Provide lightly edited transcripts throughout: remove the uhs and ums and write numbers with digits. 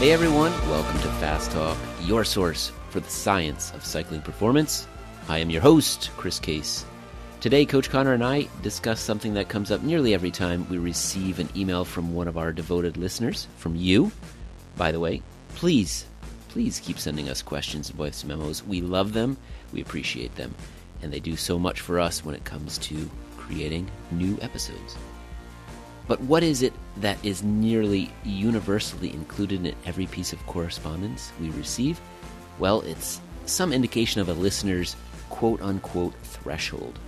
Hey everyone, welcome to Fast Talk, your source for the science of cycling performance. I am your host, Chris Case. Today, Coach Connor and I discuss something that comes up nearly every time we receive an email from one of our devoted listeners, from you. By the way, please keep sending us questions and voice memos. We love them, we appreciate them, and they do so much for us when it comes to creating new episodes. But what is it that is nearly universally included in every piece of correspondence we receive? Well, it's some indication of a listener's quote-unquote threshold.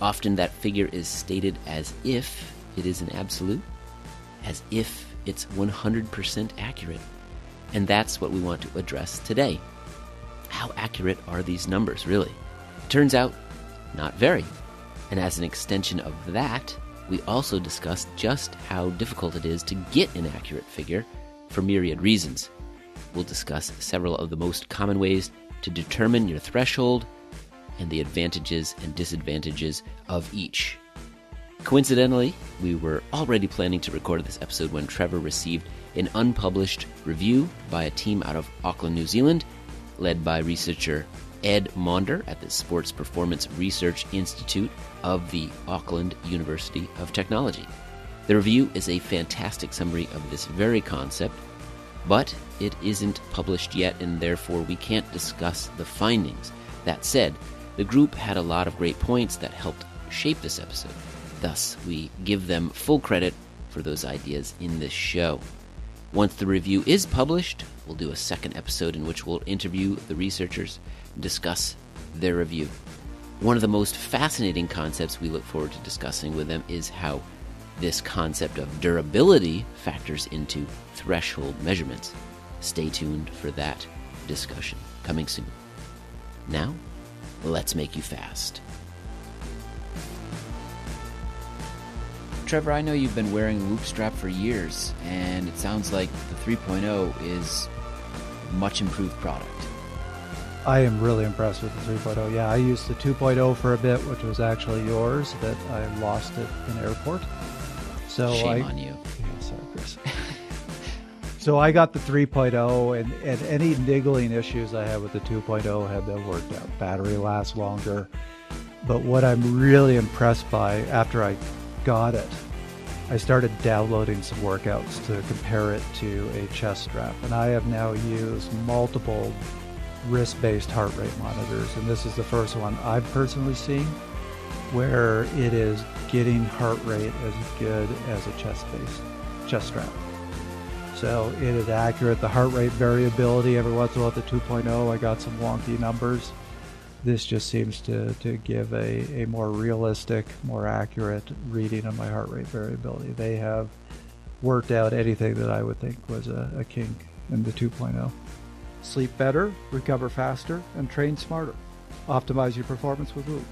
Often that figure is stated as if it is an absolute, as if it's 100% accurate. And that's what we want to address today. How accurate are these numbers, really? Turns out, not very. And as an extension of that, we also discussed just how difficult it is to get an accurate figure for myriad reasons. We'll discuss several of the most common ways to determine your threshold and the advantages and disadvantages of each. Coincidentally, we were already planning to record this episode when Trevor received an unpublished review by a team out of Auckland, New Zealand, led by researcher Ed Maunder at the Sports Performance Research Institute of the Auckland University of Technology. The review is a fantastic summary of this very concept, but it isn't published yet, and therefore we can't discuss the findings. That said, the group had a lot of great points that helped shape this episode. Thus, we give them full credit for those ideas in this show. Once the review is published, we'll do a second episode in which we'll interview the researchers and discuss their review. One of the most fascinating concepts we look forward to discussing with them is how this concept of durability factors into threshold measurements. Stay tuned for that discussion coming soon. Now, let's make you fast. Trevor, I know you've been wearing Loop Strap for years, and it sounds like the 3.0 is a much improved product. I am really impressed with the 3.0. Yeah, I used the 2.0 for a bit, which was actually yours, but I lost it in airport. So Shame on you. Yeah, sorry, Chris. So I got the 3.0, and any niggling issues I had with the 2.0 have been worked out. Battery lasts longer. But what I'm really impressed by after I got it, I started downloading some workouts to compare it to a chest strap. And I have now used multiple wrist-based heart rate monitors. And this is the first one I've personally seen where it is getting heart rate as good as a chest strap. So it is accurate. The heart rate variability, every once in a while with the 2.0, I got some wonky numbers. This just seems to give a more realistic, more accurate reading of my heart rate variability. They have worked out anything that I would think was a kink in the 2.0. Sleep better, recover faster, and train smarter. Optimize your performance with Loop.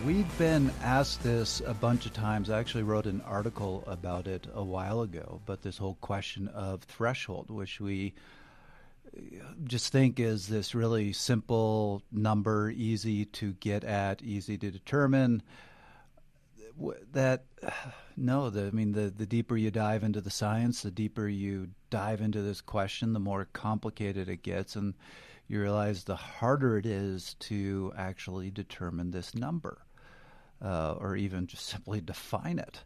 We've been asked this a bunch of times. I actually wrote an article about it a while ago, but this whole question of threshold, which we just think is this really simple number, easy to get at, easy to determine. The deeper you dive into the science, the deeper you dive into this question, the more complicated it gets, and you realize the harder it is to actually determine this number. Or even just simply define it.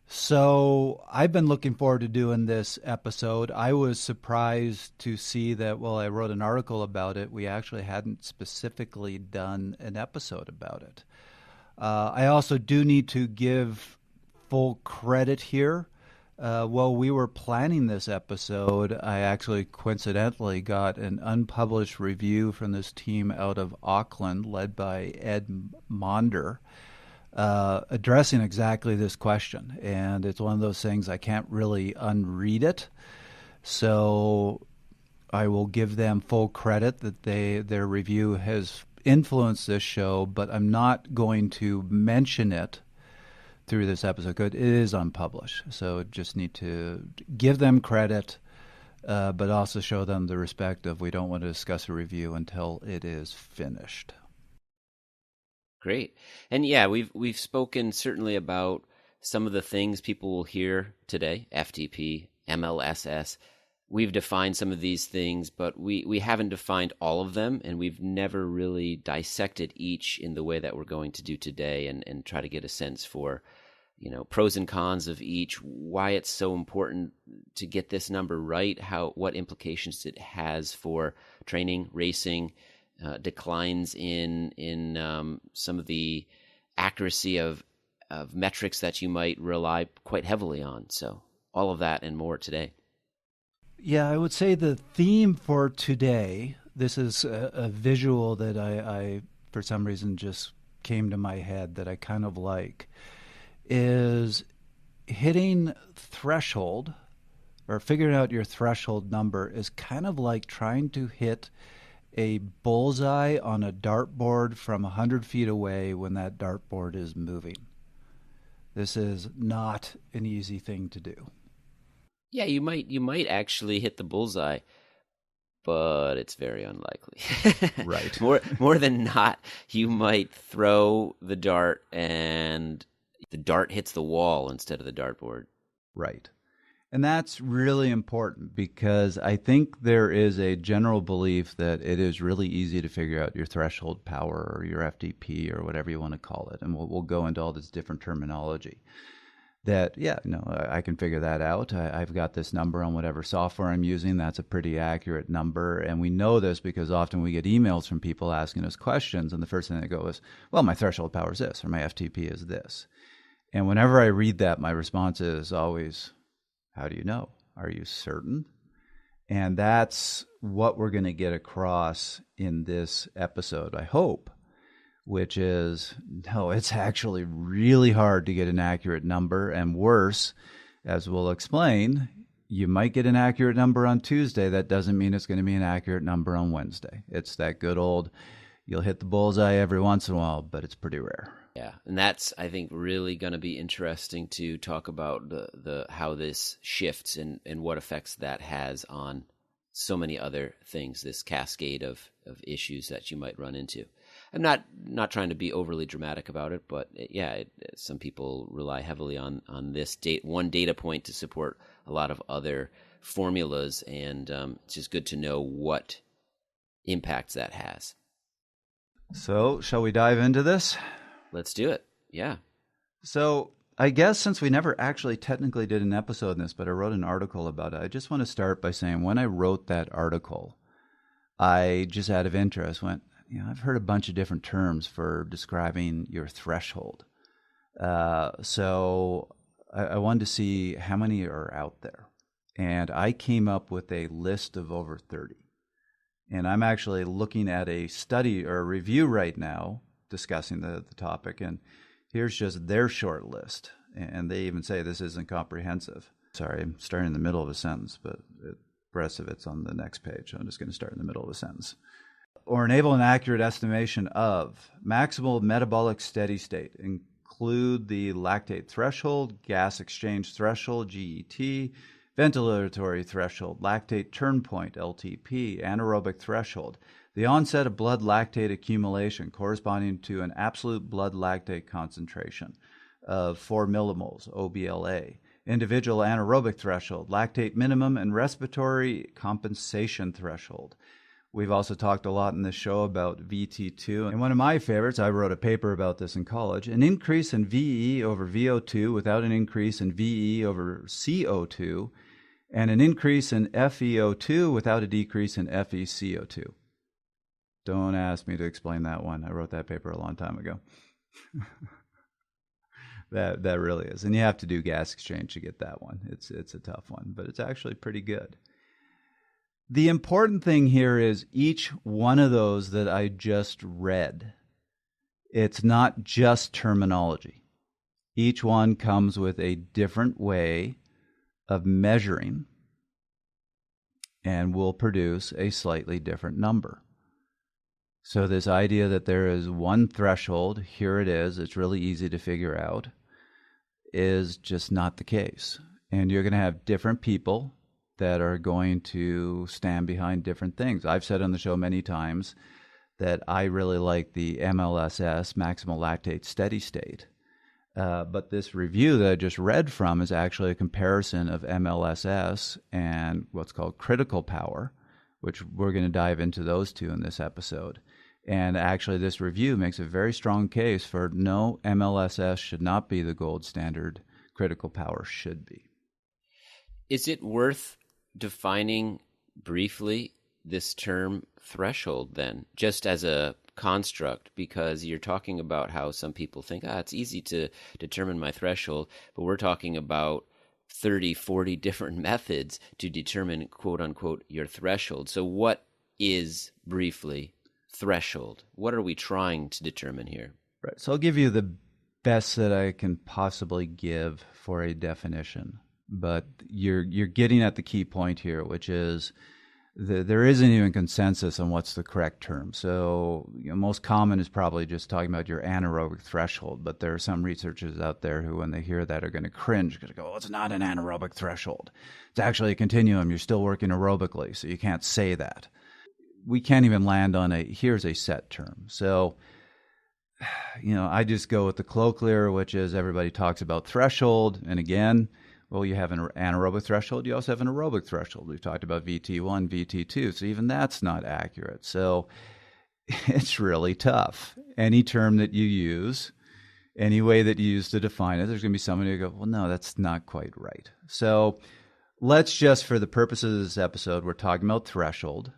So I've been looking forward to doing this episode. I was surprised to see that, I wrote an article about it. We actually hadn't specifically done an episode about it. I also do need to give full credit here. While we were planning this episode, I actually coincidentally got an unpublished review from this team out of Auckland led by Ed Maunder. Addressing exactly this question. And it's one of those things I can't really unread it. So I will give them full credit that their review has influenced this show, but I'm not going to mention it through this episode. It is unpublished. So just need to give them credit, but also show them the respect of we don't want to discuss a review until it is finished. Great. And yeah, we've spoken certainly about some of the things people will hear today, FTP, MLSS. We've defined some of these things, but we haven't defined all of them, and we've never really dissected each in the way that we're going to do today and try to get a sense for, pros and cons of each, why it's so important to get this number right, what implications it has for training, racing, declines in some of the accuracy of metrics that you might rely quite heavily on. So all of that and more today. Yeah, I would say the theme for today, this is a visual that I, for some reason, just came to my head that I kind of like, is hitting threshold or figuring out your threshold number is kind of like trying to hit a bullseye on a dartboard from 100 feet away when that dartboard is moving. This is not an easy thing to do. Yeah, you might actually hit the bullseye, but it's very unlikely. Right. More than not, you might throw the dart and the dart hits the wall instead of the dartboard. Right. And that's really important because I think there is a general belief that it is really easy to figure out your threshold power or your FTP or whatever you want to call it. And we'll go into all this different terminology. That, I can figure that out. I've got this number on whatever software I'm using. That's a pretty accurate number. And we know this because often we get emails from people asking us questions. And the first thing they go is, well, my threshold power is this, or my FTP is this. And whenever I read that, my response is always, how do you know? Are you certain? And that's what we're going to get across in this episode, I hope. Which is, no, it's actually really hard to get an accurate number. And worse, as we'll explain, you might get an accurate number on Tuesday. That doesn't mean it's going to be an accurate number on Wednesday. It's that good old, you'll hit the bullseye every once in a while, but it's pretty rare. Yeah, and that's, I think, really going to be interesting to talk about the how this shifts and what effects that has on so many other things, this cascade of issues that you might run into. I'm not trying to be overly dramatic about it, but some people rely heavily on this one data point to support a lot of other formulas, and it's just good to know what impacts that has. So, shall we dive into this? Let's do it. Yeah. So, I guess since we never actually technically did an episode on this, but I wrote an article about it, I just want to start by saying when I wrote that article, I just out of interest went, I've heard a bunch of different terms for describing your threshold. So I wanted to see how many are out there. And I came up with a list of over 30. And I'm actually looking at a study or a review right now discussing the topic. And here's just their short list. And they even say this isn't comprehensive. Sorry, I'm starting in the middle of a sentence, but the rest of it's on the next page. I'm just going to start in the middle of a sentence. Or enable an accurate estimation of maximal metabolic steady state. Include the lactate threshold, gas exchange threshold, GET, ventilatory threshold, lactate turn point, LTP, anaerobic threshold, the onset of blood lactate accumulation corresponding to an absolute blood lactate concentration of 4 millimoles, OBLA, individual anaerobic threshold, lactate minimum, and respiratory compensation threshold. We've also talked a lot in this show about VT2. And one of my favorites, I wrote a paper about this in college, an increase in VE over VO2 without an increase in VE over CO2, and an increase in FeO2 without a decrease in FeCO2. Don't ask me to explain that one. I wrote that paper a long time ago. That really is. And you have to do gas exchange to get that one. It's a tough one, but it's actually pretty good. The important thing here is each one of those that I just read, it's not just terminology. Each one comes with a different way of measuring and will produce a slightly different number. So this idea that there is one threshold, here it is, it's really easy to figure out, is just not the case. And you're going to have different people that are going to stand behind different things. I've said on the show many times that I really like the MLSS, Maximal Lactate Steady State. But this review that I just read from is actually a comparison of MLSS and what's called critical power, which we're going to dive into those two in this episode. And actually, this review makes a very strong case for no, MLSS should not be the gold standard. Critical power should be. Is it worth defining briefly this term threshold then, just as a construct? Because you're talking about how some people think, it's easy to determine my threshold, but we're talking about 30, 40 different methods to determine, quote unquote, your threshold. So what is briefly threshold? What are we trying to determine here? Right. So I'll give you the best that I can possibly give for a definition, but you're getting at the key point here, which is there isn't even consensus on what's the correct term. So most common is probably just talking about your anaerobic threshold, but there are some researchers out there who, when they hear that, are going to cringe because they go, it's not an anaerobic threshold. It's actually a continuum. You're still working aerobically, so you can't say that. We can't even land on here's a set term. So, I just go with the colloquial, which is everybody talks about threshold. And again, well, you have an anaerobic threshold. You also have an aerobic threshold. We've talked about VT1, VT2. So even that's not accurate. So it's really tough. Any term that you use, any way that you use to define it, there's going to be somebody who go, well, no, that's not quite right. So let's just, for the purposes of this episode, we're talking about threshold.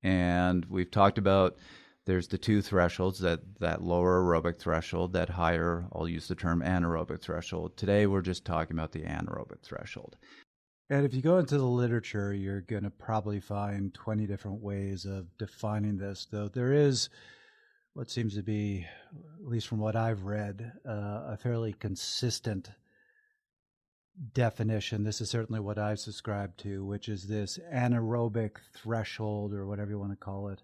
And we've talked about there's the two thresholds, that lower aerobic threshold, that higher, I'll use the term anaerobic threshold. Today, we're just talking about the anaerobic threshold. And if you go into the literature, you're going to probably find 20 different ways of defining this, though there is what seems to be, at least from what I've read, a fairly consistent definition. This is certainly what I subscribe to, which is this anaerobic threshold, or whatever you want to call it,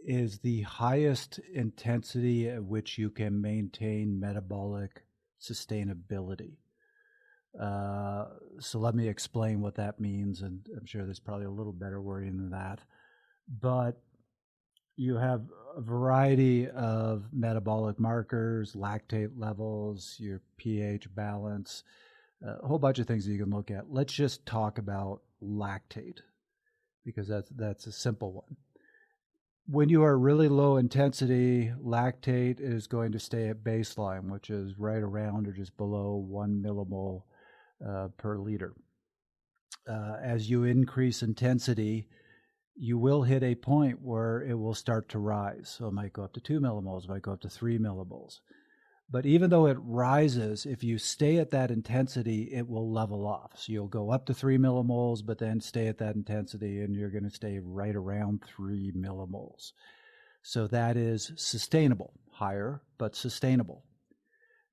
is the highest intensity at which you can maintain metabolic sustainability. So let me explain what that means, and I'm sure there's probably a little better wording than that. But you have a variety of metabolic markers, lactate levels, your pH balance, a whole bunch of things that you can look at. Let's just talk about lactate, because that's a simple one. When you are really low intensity, lactate is going to stay at baseline, which is right around or just below 1 millimole per liter. As you increase intensity, you will hit a point where it will start to rise. So it might go up to 2 millimoles, it might go up to 3 millimoles. But even though it rises, if you stay at that intensity, it will level off. So you'll go up to 3 millimoles, but then stay at that intensity, and you're going to stay right around 3 millimoles. So that is sustainable, higher, but sustainable.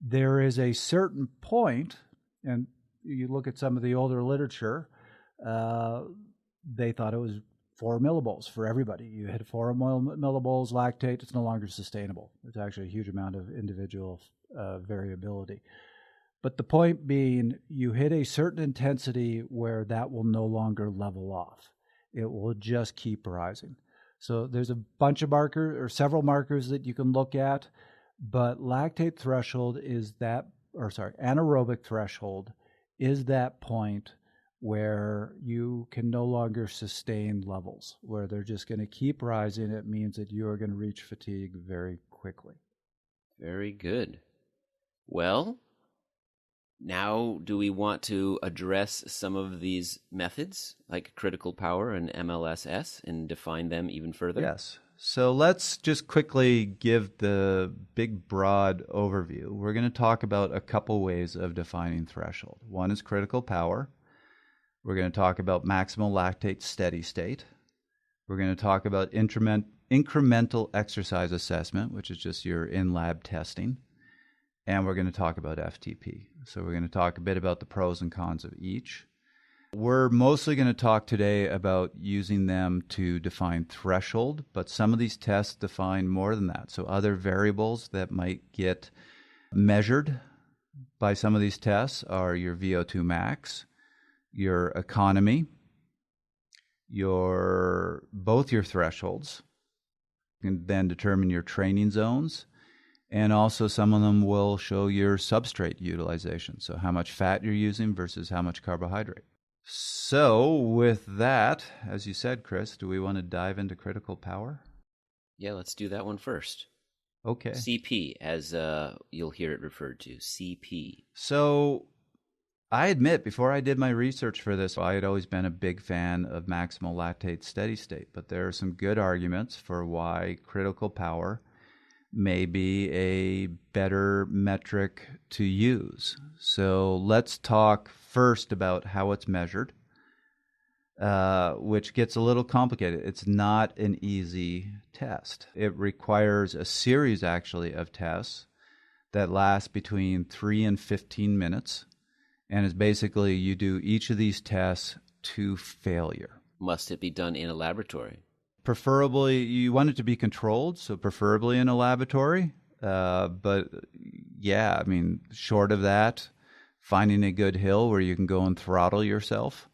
There is a certain point, and you look at some of the older literature, they thought it was 4 millimoles for everybody. You hit 4 millimoles lactate, it's no longer sustainable. It's actually a huge amount of individual variability. But the point being, you hit a certain intensity where that will no longer level off. It will just keep rising. So there's a bunch of markers, or several markers that you can look at, but lactate threshold is anaerobic threshold is that point where you can no longer sustain levels, where they're just going to keep rising. It means that you are going to reach fatigue very quickly. Very good. Well, now do we want to address some of these methods, like critical power and MLSS, and define them even further? Yes. So let's just quickly give the big, broad overview. We're going to talk about a couple ways of defining threshold. One is critical power. We're going to talk about maximal lactate steady state. We're going to talk about incremental exercise assessment, which is just your in-lab testing. And we're going to talk about FTP. So we're going to talk a bit about the pros and cons of each. We're mostly going to talk today about using them to define threshold, but some of these tests define more than that. So other variables that might get measured by some of these tests are your VO2 max, your economy, both your thresholds. You can then determine your training zones, And also some of them will show your substrate utilization, so how much fat you're using versus how much carbohydrate. So with that, as you said, Chris, do we want to dive into critical power? Yeah, let's do that one first. Okay. CP, as you'll hear it referred to, CP. So I admit, before I did my research for this, I had always been a big fan of Maximal Lactate Steady State, but there are some good arguments for why critical power may be a better metric to use. So let's talk first about how it's measured, which gets a little complicated. It's not an easy test. It requires a series, actually, of tests that last between 3 and 15 minutes, and is basically you do each of these tests to failure. Must it be done in a laboratory? Preferably, you want it to be controlled, so preferably in a laboratory. But yeah, I mean, short of that, finding a good hill where you can go and throttle yourself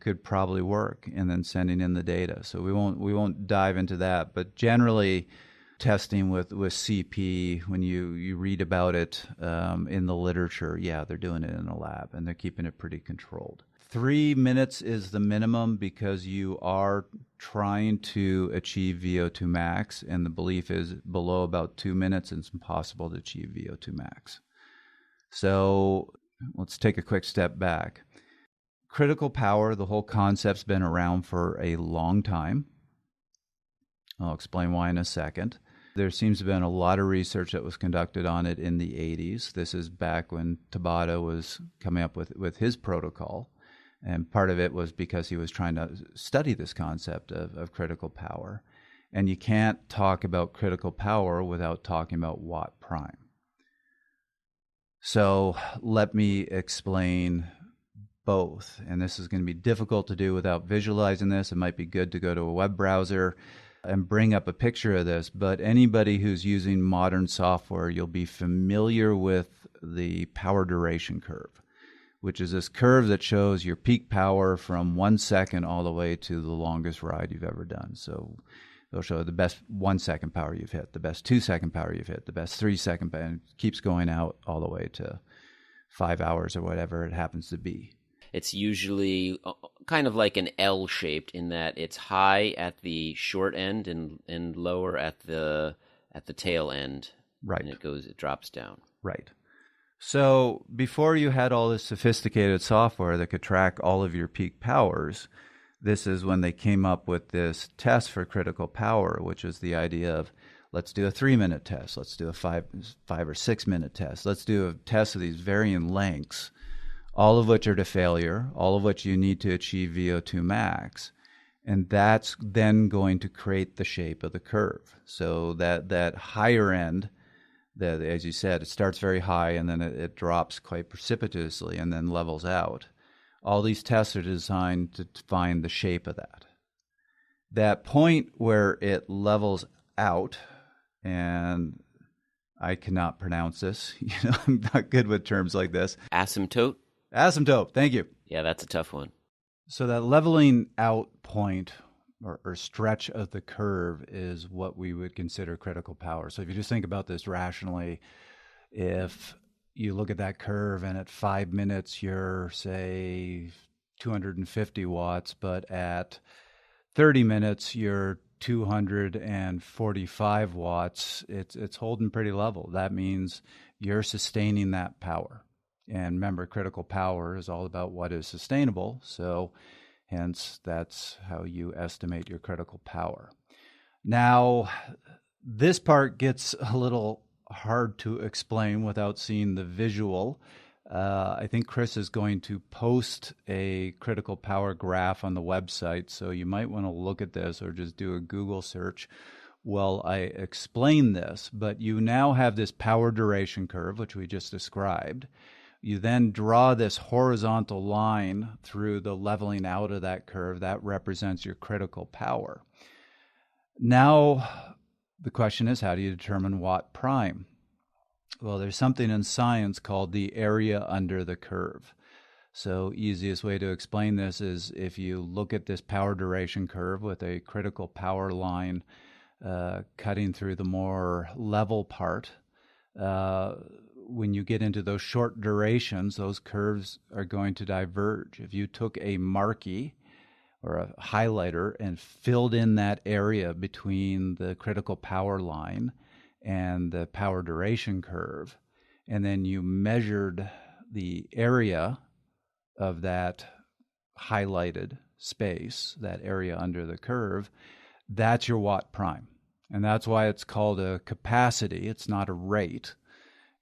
could probably work, and then sending in the data. So we won't dive into that. But generally, testing with CP, when you read about it in the literature, yeah, they're doing it in a lab, and they're keeping it pretty controlled. 3 minutes is the minimum because you are trying to achieve VO2 max, and the belief is below about 2 minutes, it's impossible to achieve VO2 max. So let's take a quick step back. Critical power, the whole concept's been around for a long time. I'll explain why in a second. There seems to have been a lot of research that was conducted on it in the 80s. This is back when Tabata was coming up with his protocol. And part of it was because he was trying to study this concept of critical power. And you can't talk about critical power without talking about watt prime. So let me explain both. And this is going to be difficult to do without visualizing this. It might be good to go to a web browser and bring up a picture of this. But anybody who's using modern software, you'll be familiar with the power duration curve, which is this curve that shows your peak power from 1 second all the way to the longest ride you've ever done. So it'll show the best 1 second power you've hit, the best 2 second power you've hit, the best 3 second power, and it keeps going out all the way to 5 hours or whatever it happens to be. It's usually kind of like an L shaped in that it's high at the short end and lower at the tail end. Right. And it drops down. Right. So before you had all this sophisticated software that could track all of your peak powers, this is when they came up with this test for critical power, which is the idea of let's do a 3-minute test, let's do a 5 or 6 minute test, let's do a test of these varying lengths, all of which are to failure, all of which you need to achieve VO2 max. And that's then going to create the shape of the curve. So that higher end, that, as you said, it starts very high and then it drops quite precipitously and then levels out. All these tests are designed to find the shape of that. That point where it levels out, and I cannot pronounce this. I'm not good with terms like this. Asymptote? Asymptote, thank you. Yeah, that's a tough one. So that leveling out point or stretch of the curve is what we would consider critical power. So if you just think about this rationally, if you look at that curve and at 5 minutes you're, say, 250 watts, but at 30 minutes you're 245 watts, it's holding pretty level. That means you're sustaining that power. And remember, critical power is all about what is sustainable. So hence, that's how you estimate your critical power. Now, this part gets a little hard to explain without seeing the visual. I think Chris is going to post a critical power graph on the website, so you might want to look at this or just do a Google search while I explain this. But you now have this power duration curve, which we just described. You then draw this horizontal line through the leveling out of that curve. That represents your critical power. Now, the question is, how do you determine watt prime? Well, there's something in science called the area under the curve. So easiest way to explain this is if you look at this power duration curve with a critical power line cutting through the more level part. When you get into those short durations, those curves are going to diverge. If you took a marquee or a highlighter and filled in that area between the critical power line and the power duration curve, and then you measured the area of that highlighted space, that area under the curve, that's your watt prime. And that's why it's called a capacity. It's not a rate.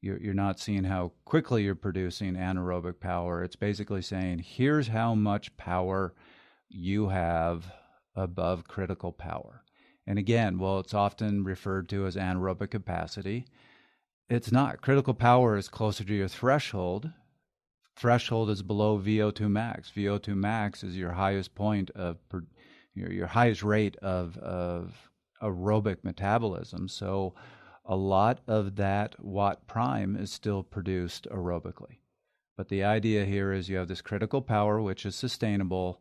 You're not seeing how quickly you're producing anaerobic power. It's basically saying, here's how much power you have above critical power. And again, well, it's often referred to as anaerobic capacity. It's not. Critical power is closer to your threshold. Threshold is below VO2 max. VO2 max is your highest point of your highest rate of aerobic metabolism. So a lot of that watt prime is still produced aerobically. But the idea here is you have this critical power, which is sustainable.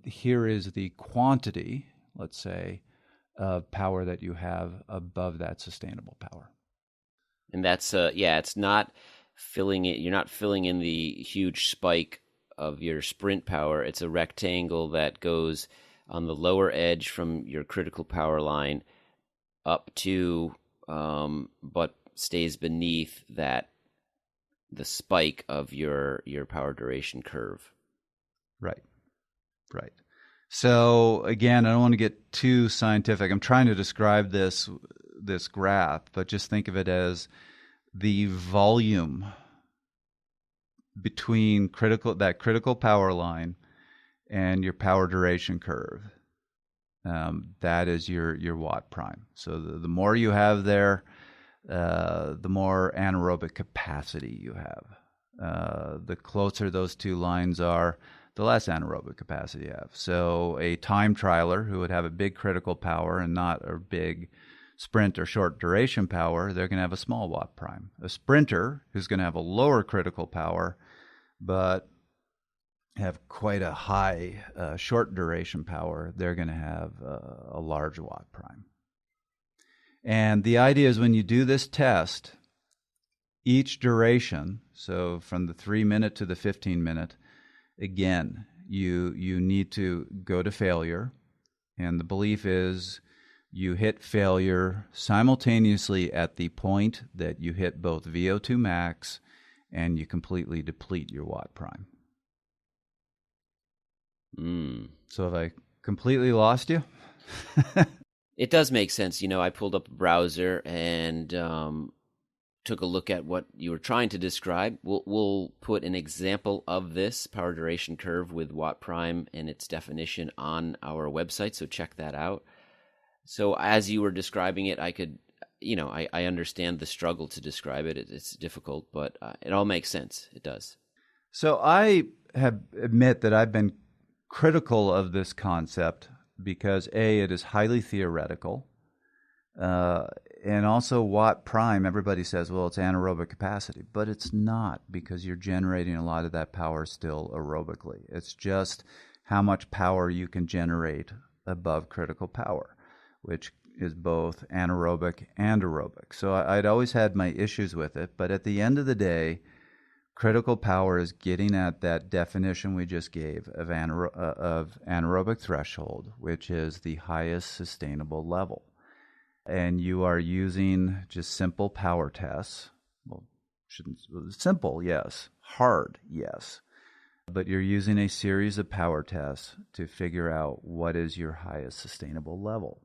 Here is the quantity, let's say, of power that you have above that sustainable power. And that's, it's not filling it. You're not filling in the huge spike of your sprint power. It's a rectangle that goes on the lower edge from your critical power line up to, but stays beneath the spike of your power duration curve. Right. So again, I don't want to get too scientific. I'm trying to describe this graph, but just think of it as the volume between that critical power line and your power duration curve. That is your watt prime. So the more you have there, the more anaerobic capacity you have. The closer those two lines are, the less anaerobic capacity you have. So a time trialer who would have a big critical power and not a big sprint or short duration power, they're going to have a small watt prime. A sprinter who's going to have a lower critical power but have quite a high short duration power, they're going to have a large watt prime. And the idea is when you do this test, each duration, so from the 3-minute to the 15-minute, again, you need to go to failure. And the belief is you hit failure simultaneously at the point that you hit both VO2 max and you completely deplete your watt prime. So have I completely lost you? It does make sense. I pulled up a browser and took a look at what you were trying to describe. We'll put an example of this power duration curve with watt prime and its definition on our website, so check that out. So as you were describing it, I could, I understand the struggle to describe it. It's difficult, but it all makes sense. It does. So I admit that I've been critical of this concept because A, it is highly theoretical, and also watt prime, everybody says, well, it's anaerobic capacity, but it's not, because you're generating a lot of that power still aerobically. It's just how much power you can generate above critical power, which is both anaerobic and aerobic. So I'd always had my issues with it, but at the end of the day, critical power is getting at that definition we just gave of anaerobic threshold, which is the highest sustainable level. And you are using just simple power tests. Well, simple, yes. Hard, yes. But you're using a series of power tests to figure out what is your highest sustainable level.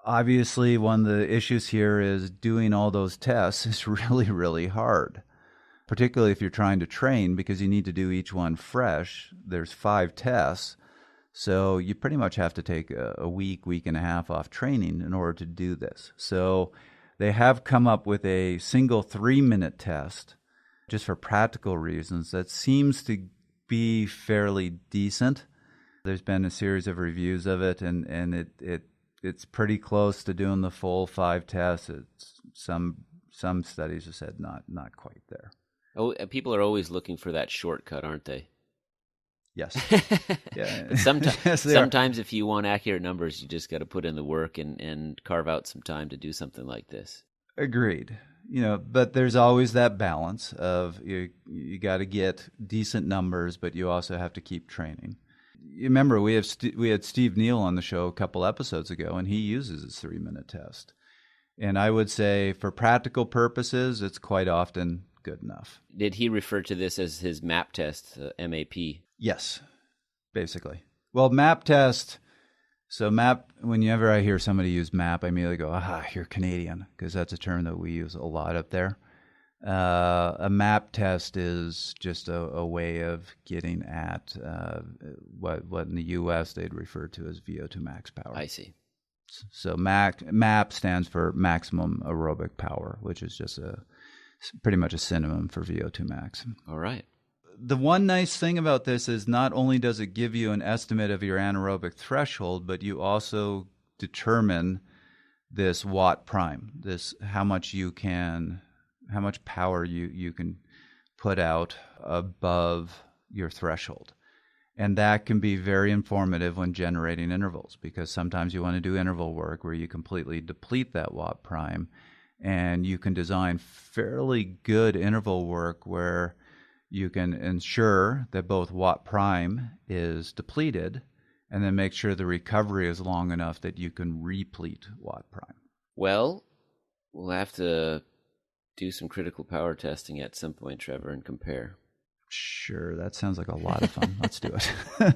Obviously, one of the issues here is doing all those tests is really, really hard, particularly if you're trying to train, because you need to do each one fresh. There's 5 tests, so you pretty much have to take a week and a half off training in order to do this. So they have come up with a single 3-minute test just for practical reasons that seems to be fairly decent. There's been a series of reviews of it, and it's pretty close to doing the full 5 tests. Some studies have said not quite there. Oh, people are always looking for that shortcut, aren't they? Yes. Yeah. But sometimes, Yes, they are. sometimes if you want accurate numbers, you just got to put in the work and carve out some time to do something like this. Agreed. But there's always that balance of you got to get decent numbers, but you also have to keep training. You remember we had Steve Neal on the show a couple episodes ago, and he uses his 3-minute test. And I would say for practical purposes, it's quite often good enough. Did he refer to this as his MAP test, MAP? Yes, basically. Well, MAP test. So MAP, whenever I hear somebody use MAP, I immediately go, you're Canadian, because that's a term that we use a lot up there. A MAP test is just a way of getting at what in the U.S. they'd refer to as VO2 max power. I see. So MAP stands for maximum aerobic power, which is just pretty much a synonym for VO2 max. All right. The one nice thing about this is not only does it give you an estimate of your anaerobic threshold, but you also determine this watt prime, this how much power you can put out above your threshold. And that can be very informative when generating intervals, because sometimes you want to do interval work where you completely deplete that watt prime, and you can design fairly good interval work where you can ensure that both watt prime is depleted and then make sure the recovery is long enough that you can replete watt prime. Well, we'll have to do some critical power testing at some point, Trevor, and compare. Sure, that sounds like a lot of fun. Let's do it.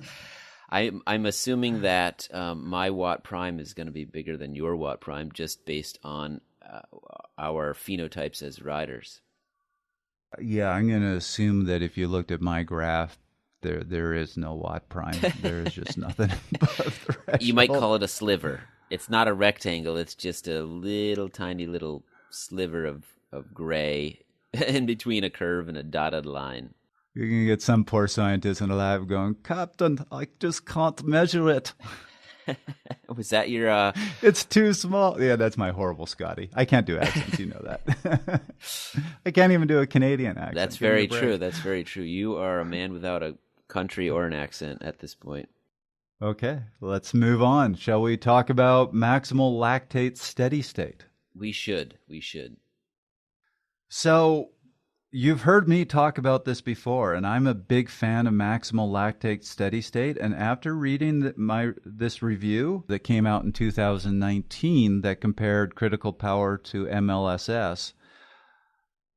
I'm assuming that my watt prime is going to be bigger than your watt prime just based on our phenotypes as riders. Yeah, I'm going to assume that if you looked at my graph, there is no watt prime. There is just nothing above the threshold. You might call it a sliver. It's not a rectangle. It's just a tiny little sliver of gray in between a curve and a dotted line. You're going to get some poor scientist in a lab going, Captain, I just can't measure it. Was that your... It's too small. Yeah, that's my horrible Scotty. I can't do accents, you know that. I can't even do a Canadian accent. That's very true. That's very true. You are a man without a country or an accent at this point. Okay, let's move on. Shall we talk about maximal lactate steady state? We should. So... you've heard me talk about this before, and I'm a big fan of maximal lactate steady state. And after reading this review that came out in 2019 that compared critical power to MLSS,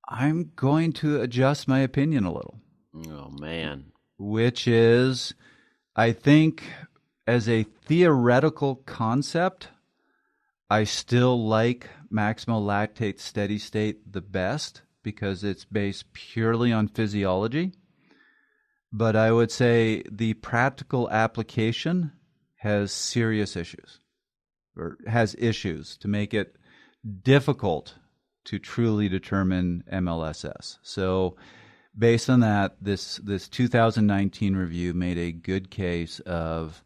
I'm going to adjust my opinion a little. Oh, man. Which is, I think, as a theoretical concept, I still like maximal lactate steady state the best, because it's based purely on physiology. But I would say the practical application has serious issues, or has issues to make it difficult to truly determine MLSS. So based on that, this 2019 review made a good case of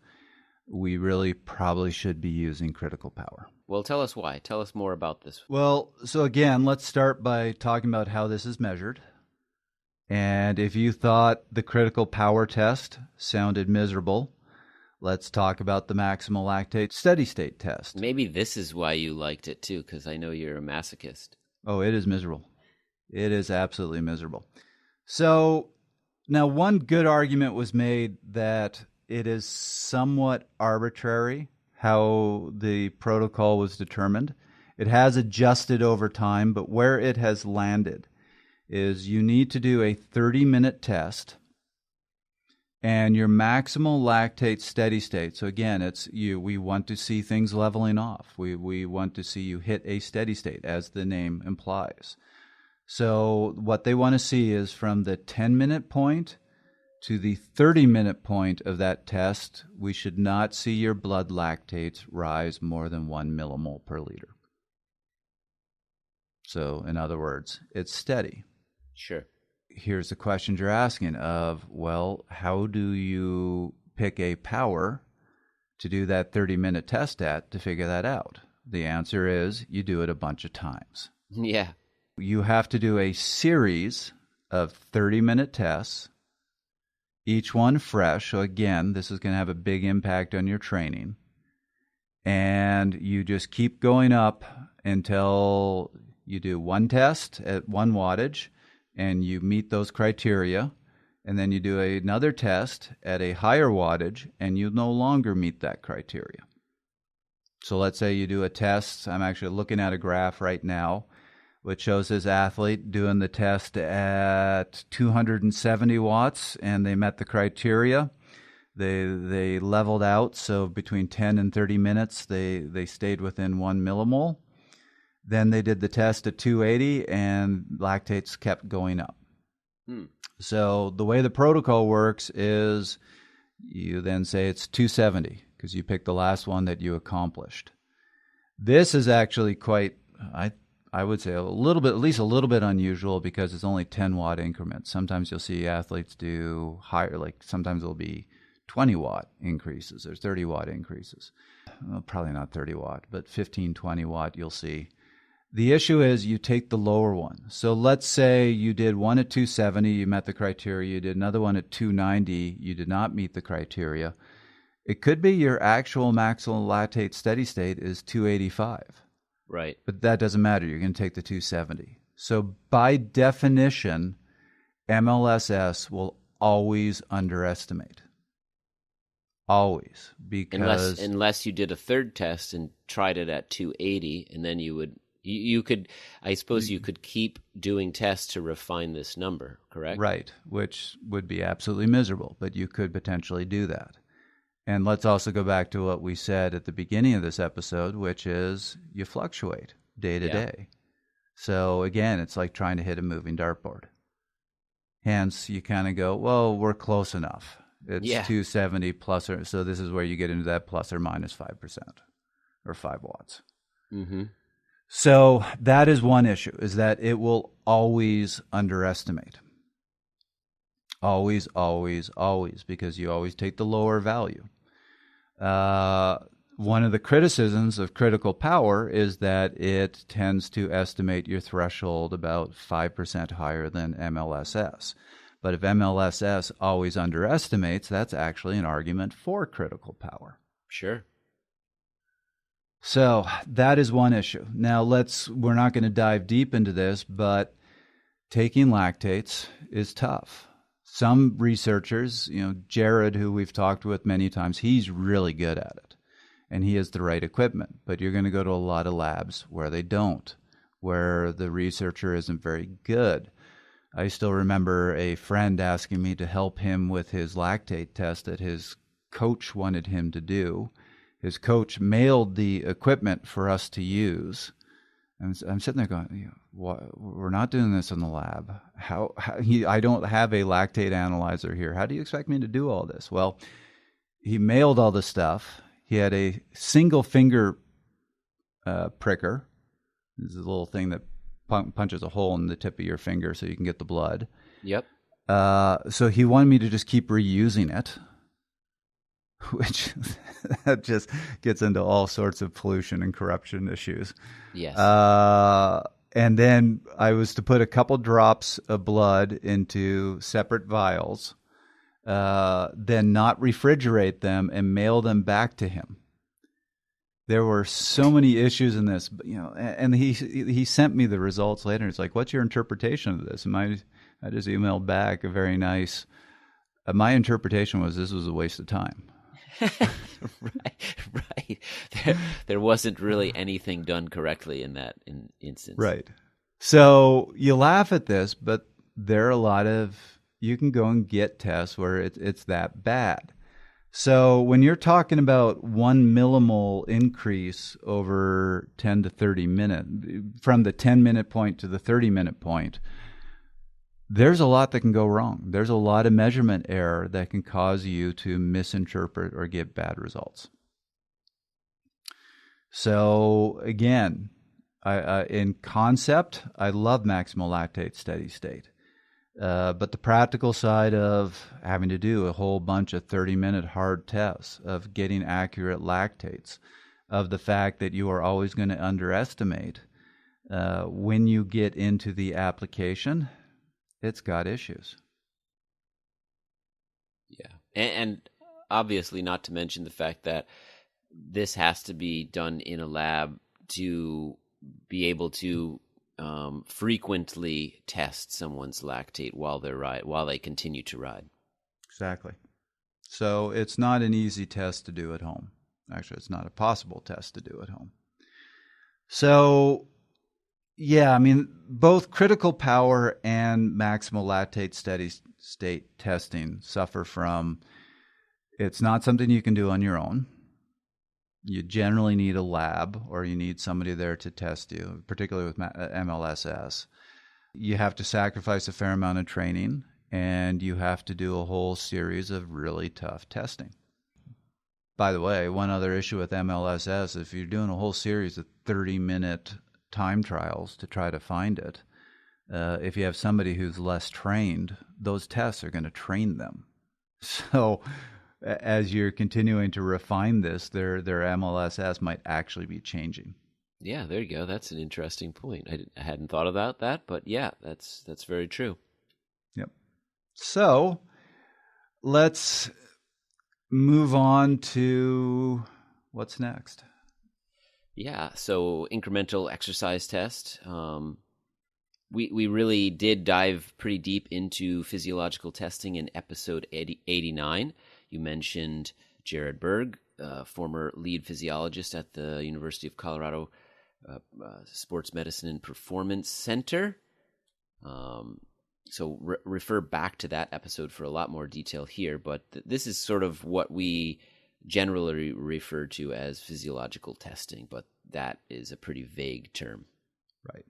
we really probably should be using critical power. Well, tell us why. Tell us more about this. Well, so again, let's start by talking about how this is measured. And if you thought the critical power test sounded miserable, let's talk about the maximal lactate steady state test. Maybe this is why you liked it too, because I know you're a masochist. Oh, it is miserable. It is absolutely miserable. So now one good argument was made that it is somewhat arbitrary how the protocol was determined. It has adjusted over time, but where it has landed is you need to do a 30-minute test and your maximal lactate steady state. So again, we want to see things leveling off. We want to see you hit a steady state, as the name implies. So what they want to see is from the 10-minute point to the 30-minute point of that test, we should not see your blood lactates rise more than 1 millimole per liter. So, in other words, it's steady. Sure. Here's the question you're asking of, well, how do you pick a power to do that 30-minute test at to figure that out? The answer is you do it a bunch of times. Yeah. You have to do a series of 30-minute tests each one fresh. So again, this is going to have a big impact on your training. And you just keep going up until you do one test at 1 wattage and you meet those criteria. And then you do another test at a higher wattage and you no longer meet that criteria. So let's say you do a test. I'm actually looking at a graph right now which shows this athlete doing the test at 270 watts, and they met the criteria. They leveled out, so between 10 and 30 minutes, they stayed within 1 millimole. Then they did the test at 280, and lactates kept going up. So the way the protocol works is you then say it's 270 because you picked the last one that you accomplished. This is actually quite, I would say, a little bit, at least a little bit unusual because it's only 10-watt increments. Sometimes you'll see athletes do higher, like sometimes it'll be 20-watt increases or 30-watt increases. Well, probably not 30-watt, but 15, 20-watt you'll see. The issue is you take the lower one. So let's say you did one at 270, you met the criteria. You did another one at 290, you did not meet the criteria. It could be your actual maximal lactate steady state is 285. Right. But that doesn't matter. You're going to take the 270. So by definition, MLSS will always underestimate. Always. Because unless you did a third test and tried it at 280, and then you could, I suppose you could keep doing tests to refine this number, correct? Right, which would be absolutely miserable, but you could potentially do that. And let's also go back to what we said at the beginning of this episode, which is you fluctuate day to day. So again, it's like trying to hit a moving dartboard. Hence, you kind of go, well, we're close enough. It's 270 plus, so this is where you get into that plus or minus 5% or 5 watts. Mm-hmm. So that is one issue, is that it will always underestimate. Always, always, always, because you always take the lower value. One of the criticisms of critical power is that it tends to estimate your threshold about 5% higher than MLSS. But if MLSS always underestimates, that's actually an argument for critical power. Sure. So that is one issue. Now we're not going to dive deep into this, but taking lactates is tough. Some researchers, Jared, who we've talked with many times, he's really good at it, and he has the right equipment. But you're going to go to a lot of labs where they don't, where the researcher isn't very good. I still remember a friend asking me to help him with his lactate test that his coach wanted him to do. His coach mailed the equipment for us to use. And I'm sitting there going, we're not doing this in the lab. I don't have a lactate analyzer here. How do you expect me to do all this? Well, he mailed all the stuff. He had a single finger pricker. This is a little thing that punches a hole in the tip of your finger so you can get the blood. Yep. So he wanted me to just keep reusing it, which that just gets into all sorts of pollution and corruption issues. Yes. And then I was to put a couple drops of blood into separate vials, then not refrigerate them and mail them back to him. There were so many issues in this, and he sent me the results later. It's like, what's your interpretation of this? And I just emailed back a very nice, my interpretation was this was a waste of time. Right. There wasn't really anything done correctly in that instance. Right. So you laugh at this, but there are you can go and get tests where it's that bad. So when you're talking about 1 millimole increase over 10 to 30 minutes, from the 10-minute point to the 30-minute point, there's a lot that can go wrong. There's a lot of measurement error that can cause you to misinterpret or get bad results. So again, in concept, I love maximal lactate steady state. But the practical side of having to do a whole bunch of 30-minute hard tests, of getting accurate lactates, of the fact that you are always going to underestimate, when you get into the application, it's got issues. Yeah. And obviously not to mention the fact that this has to be done in a lab to be able to frequently test someone's lactate while they continue to ride. Exactly. So it's not an easy test to do at home. Actually, it's not a possible test to do at home. So, yeah, I mean, both critical power and maximal lactate steady state testing suffer from, it's not something you can do on your own. You generally need a lab, or you need somebody there to test you, particularly with MLSS. You have to sacrifice a fair amount of training, and you have to do a whole series of really tough testing. By the way, one other issue with MLSS, if you're doing a whole series of 30-minute time trials to try to find it, if you have somebody who's less trained, those tests are going to train them. So as you're continuing to refine this, their MLSS might actually be changing. Yeah, there you go. That's an interesting point. I hadn't thought about that, but yeah, that's very true. Yep. So let's move on to what's next. Yeah, so incremental exercise test. We really did dive pretty deep into physiological testing in episode 89. You mentioned Jared Berg, former lead physiologist at the University of Colorado Sports Medicine and Performance Center. So refer back to that episode for a lot more detail here, but this is sort of what we generally refer to as physiological testing, but that is a pretty vague term. Right.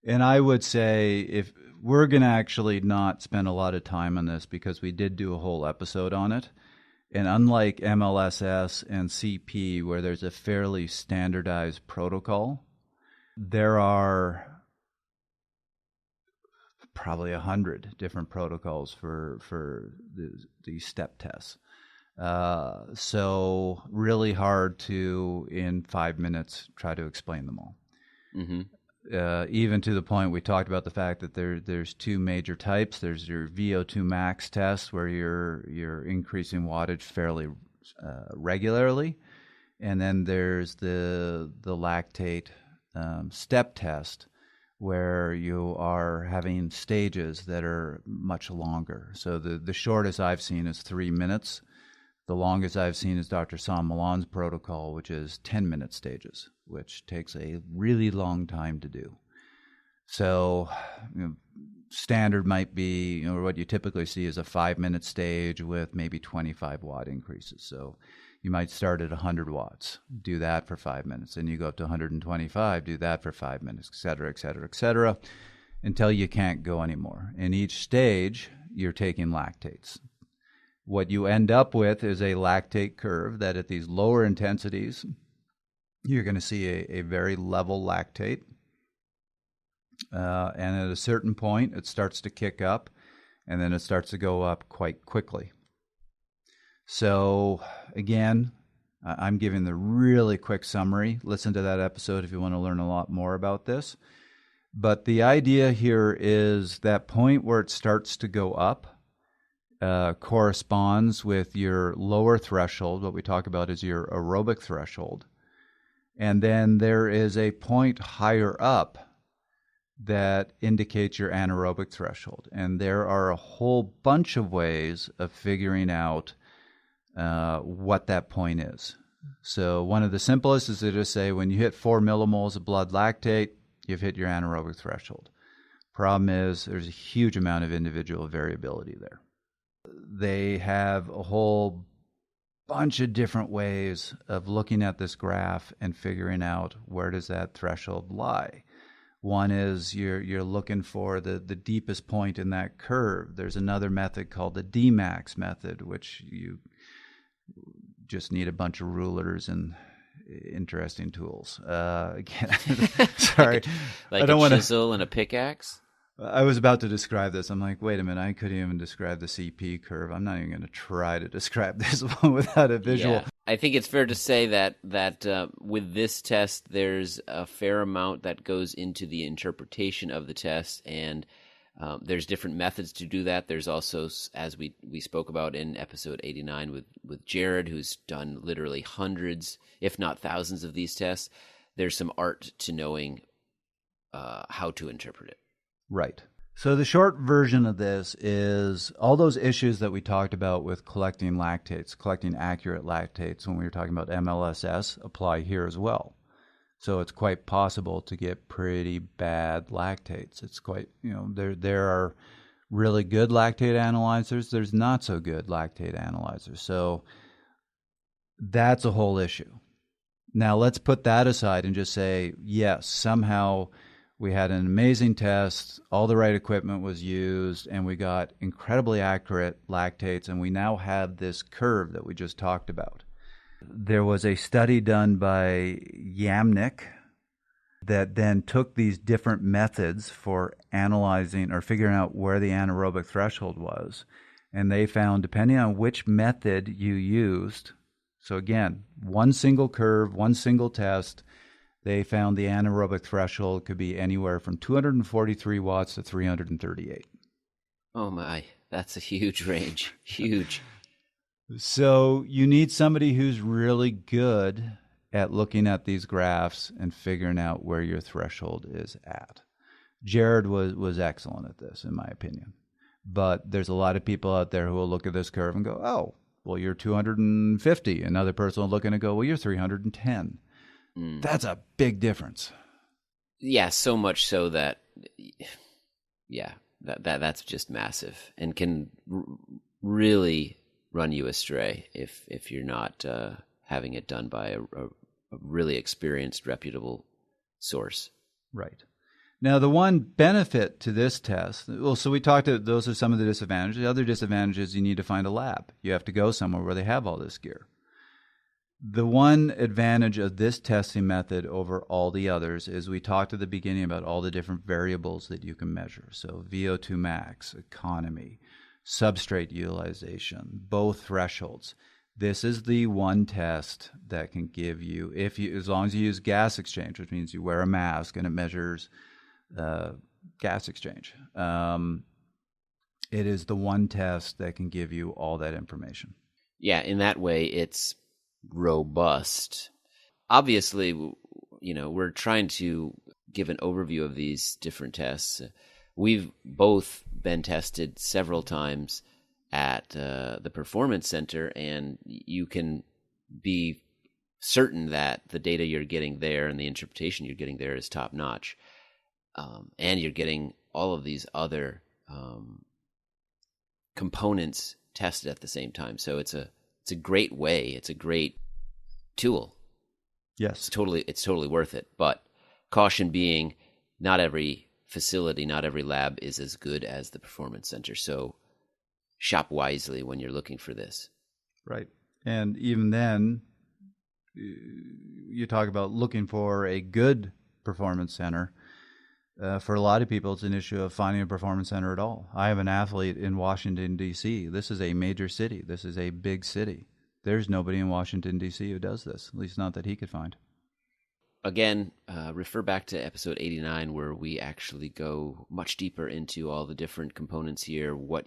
And I would say if we're going to actually not spend a lot of time on this because we did do a whole episode on it. And unlike MLSS and CP, where there's a fairly standardized protocol, there are probably 100 different protocols for these step tests. So really hard to, in 5 minutes, try to explain them all. Mm-hmm. Even to the point we talked about the fact that there's two major types. There's your VO2 max test, where you're increasing wattage fairly regularly, and then there's the lactate step test, where you are having stages that are much longer. So the shortest I've seen is 3 minutes. The longest I've seen is Dr. Sam Milan's protocol, which is 10-minute stages, which takes a really long time to do. So, standard might be, what you typically see is a 5-minute stage with maybe 25 watt increases. So you might start at 100 watts, do that for 5 minutes, and you go up to 125, do that for 5 minutes, et cetera, until you can't go anymore. In each stage, you're taking lactates. What you end up with is a lactate curve that at these lower intensities, you're going to see a very level lactate. And at a certain point, it starts to kick up, and then it starts to go up quite quickly. So, again, I'm giving the really quick summary. Listen to that episode if you want to learn a lot more about this. But the idea here is that point where it starts to go up corresponds with your lower threshold. What we talk about is your aerobic threshold. And then there is a point higher up that indicates your anaerobic threshold. And there are a whole bunch of ways of figuring out what that point is. So one of the simplest is to just say when you hit 4 millimoles of blood lactate, you've hit your anaerobic threshold. Problem is there's a huge amount of individual variability there. They have a whole bunch of different ways of looking at this graph and figuring out where does that threshold lie. One is you're looking for the deepest point in that curve. There's another method called the Dmax method, which you just need a bunch of rulers and interesting tools. Again, sorry, like a chisel and a pickaxe. I was about to describe this. I'm like, wait a minute, I couldn't even describe the CP curve. I'm not even going to try to describe this one without a visual. Yeah. I think it's fair to say that with this test, there's a fair amount that goes into the interpretation of the test, and There's different methods to do that. There's also, as we spoke about in episode 89 with Jared, who's done literally hundreds, if not thousands of these tests, there's some art to knowing how to interpret it. Right. So the short version of this is all those issues that we talked about with collecting lactates, collecting accurate lactates when we were talking about MLSS apply here as well. So it's quite possible to get pretty bad lactates. It's quite, there are really good lactate analyzers. There's not so good lactate analyzers. So that's a whole issue. Now let's put that aside and just say, yes, somehow we had an amazing test, all the right equipment was used, and we got incredibly accurate lactates, and we now have this curve that we just talked about. There was a study done by Yamnick that then took these different methods for analyzing or figuring out where the anaerobic threshold was, and they found, depending on which method you used, so again, one single curve, one single test, they found the anaerobic threshold could be anywhere from 243 watts to 338. Oh my, that's a huge range. Huge. So you need somebody who's really good at looking at these graphs and figuring out where your threshold is at. Jared was excellent at this, in my opinion. But there's a lot of people out there who will look at this curve and go, oh, well, you're 250. Another person will look and go, well, you're 310. That's a big difference. Yeah, so much so that, that's just massive and can really run you astray if you're not having it done by a really experienced, reputable source. Right. Now, the one benefit to this test, well, so we talked about those are some of the disadvantages. The other disadvantage is you need to find a lab. You have to go somewhere where they have all this gear. The one advantage of this testing method over all the others is we talked at the beginning about all the different variables that you can measure. So VO2 max, economy, substrate utilization, both thresholds. This is the one test that can give you, as long as you use gas exchange, which means you wear a mask and it measures gas exchange. It is the one test that can give you all that information. Yeah, in that way, it's robust. Obviously, we're trying to give an overview of these different tests. We've both been tested several times at the Performance Center, and you can be certain that the data you're getting there and the interpretation you're getting there is top notch. And you're getting all of these other components tested at the same time. So it's a great way. It's a great tool. Yes, it's totally worth it. But caution being, not every facility, not every lab is as good as the Performance Center. So shop wisely when you're looking for this. Right. And even then, you talk about looking for a good performance center. For a lot of people, it's an issue of finding a performance center at all. I have an athlete in Washington, D.C. This is a major city. This is a big city. There's nobody in Washington, D.C. who does this, at least not that he could find. Again, refer back to episode 89 where we actually go much deeper into all the different components here, what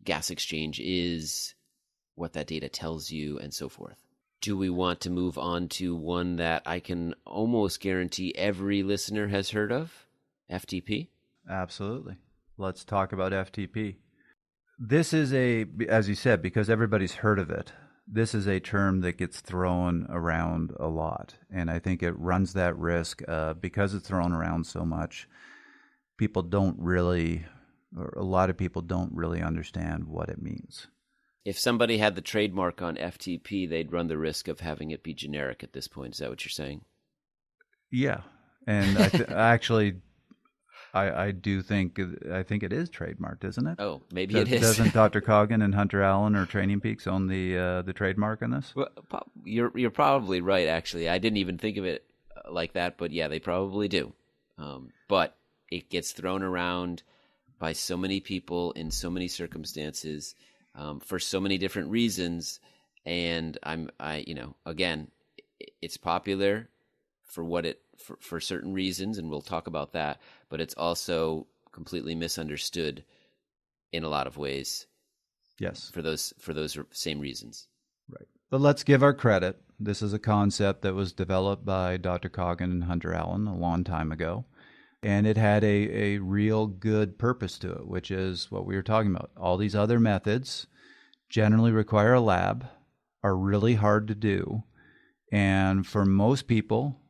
gas exchange is, what that data tells you, and so forth. Do we want to move on to one that I can almost guarantee every listener has heard of, FTP? Absolutely. Let's talk about FTP. This is as you said, because everybody's heard of it, this is a term that gets thrown around a lot. And I think it runs that risk because it's thrown around so much. A lot of people don't really understand what it means. If somebody had the trademark on FTP, they'd run the risk of having it be generic at this point. Is that what you're saying? Yeah. And I do think it is trademarked, isn't it? Oh, maybe it is. Doesn't Dr. Coggin and Hunter Allen or Training Peaks own the trademark on this? Well, you're probably right, actually. I didn't even think of it like that, but yeah, they probably do. But it gets thrown around by so many people in so many circumstances. For so many different reasons, and again, it's popular for certain reasons, and we'll talk about that. But it's also completely misunderstood in a lot of ways. Yes. For those same reasons. Right. But let's give our credit. This is a concept that was developed by Dr. Coggin and Hunter Allen a long time ago. And it had a real good purpose to it, which is what we were talking about. All these other methods generally require a lab, are really hard to do, and for most people,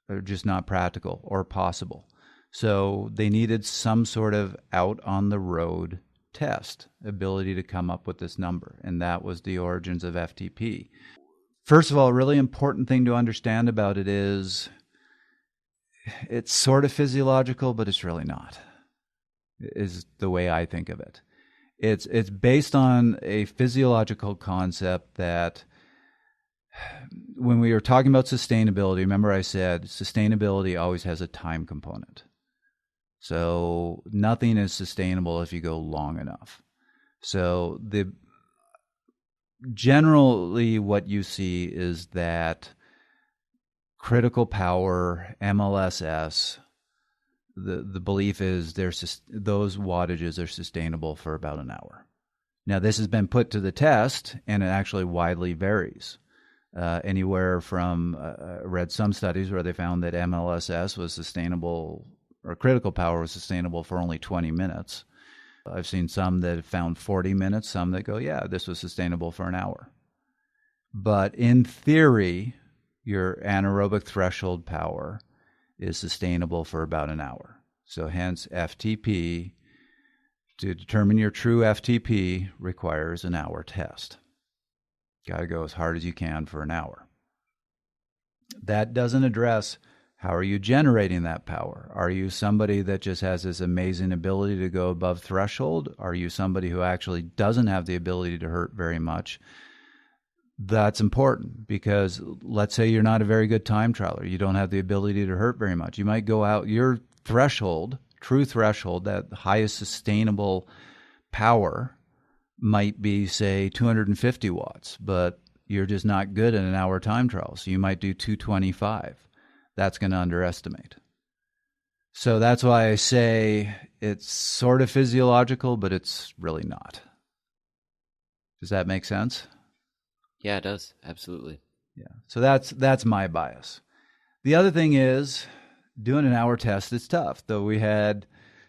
they're just not practical or possible. So they needed some sort of out-on-the-road test, ability to come up with this number, and that was the origins of FTP. First of all, a really important thing to understand about it is it's sort of physiological, but it's really not, is the way I think of it. It's based on a physiological concept that when we were talking about sustainability, remember I said sustainability always has a time component. So nothing is sustainable if you go long enough. So generally what you see is that critical power, MLSS, the belief is those wattages are sustainable for about an hour. Now, this has been put to the test, and it actually widely varies. Anywhere from, I read some studies where they found that MLSS was sustainable, or critical power was sustainable for only 20 minutes. I've seen some that have found 40 minutes, some that go, yeah, this was sustainable for an hour. But in theory, your anaerobic threshold power is sustainable for about an hour. So hence FTP, to determine your true FTP, requires an hour test. Got to go as hard as you can for an hour. That doesn't address how are you generating that power. Are you somebody that just has this amazing ability to go above threshold? Are you somebody who actually doesn't have the ability to hurt very much? That's important because let's say you're not a very good time trialer. You don't have the ability to hurt very much. You might go out, your threshold, true threshold, that highest sustainable power might be, say, 250 watts, but you're just not good in an hour time trial. So you might do 225. That's going to underestimate. So that's why I say it's sort of physiological, but it's really not. Does that make sense? Yeah, it does. Absolutely. Yeah. So that's my bias. The other thing is doing an hour test is tough. Though we had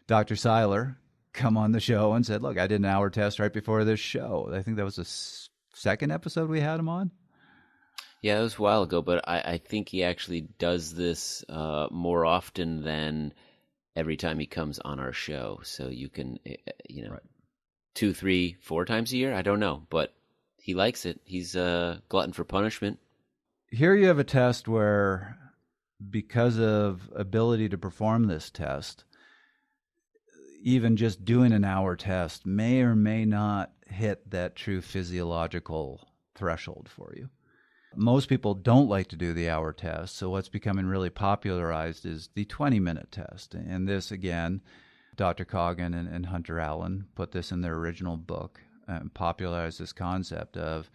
Dr. Seiler come on the show and said, look, I did an hour test right before this show. I think that was the second episode we had him on. Yeah, it was a while ago, but I think he actually does this more often than every time he comes on our show. So you can, right. 2, 3, 4 times a year. I don't know, but he likes it. He's a glutton for punishment. Here you have a test where, because of ability to perform this test, even just doing an hour test may or may not hit that true physiological threshold for you. Most people don't like to do the hour test, so what's becoming really popularized is the 20-minute test. And this, again, Dr. Coggin and Hunter Allen put this in their original book and popularized this concept of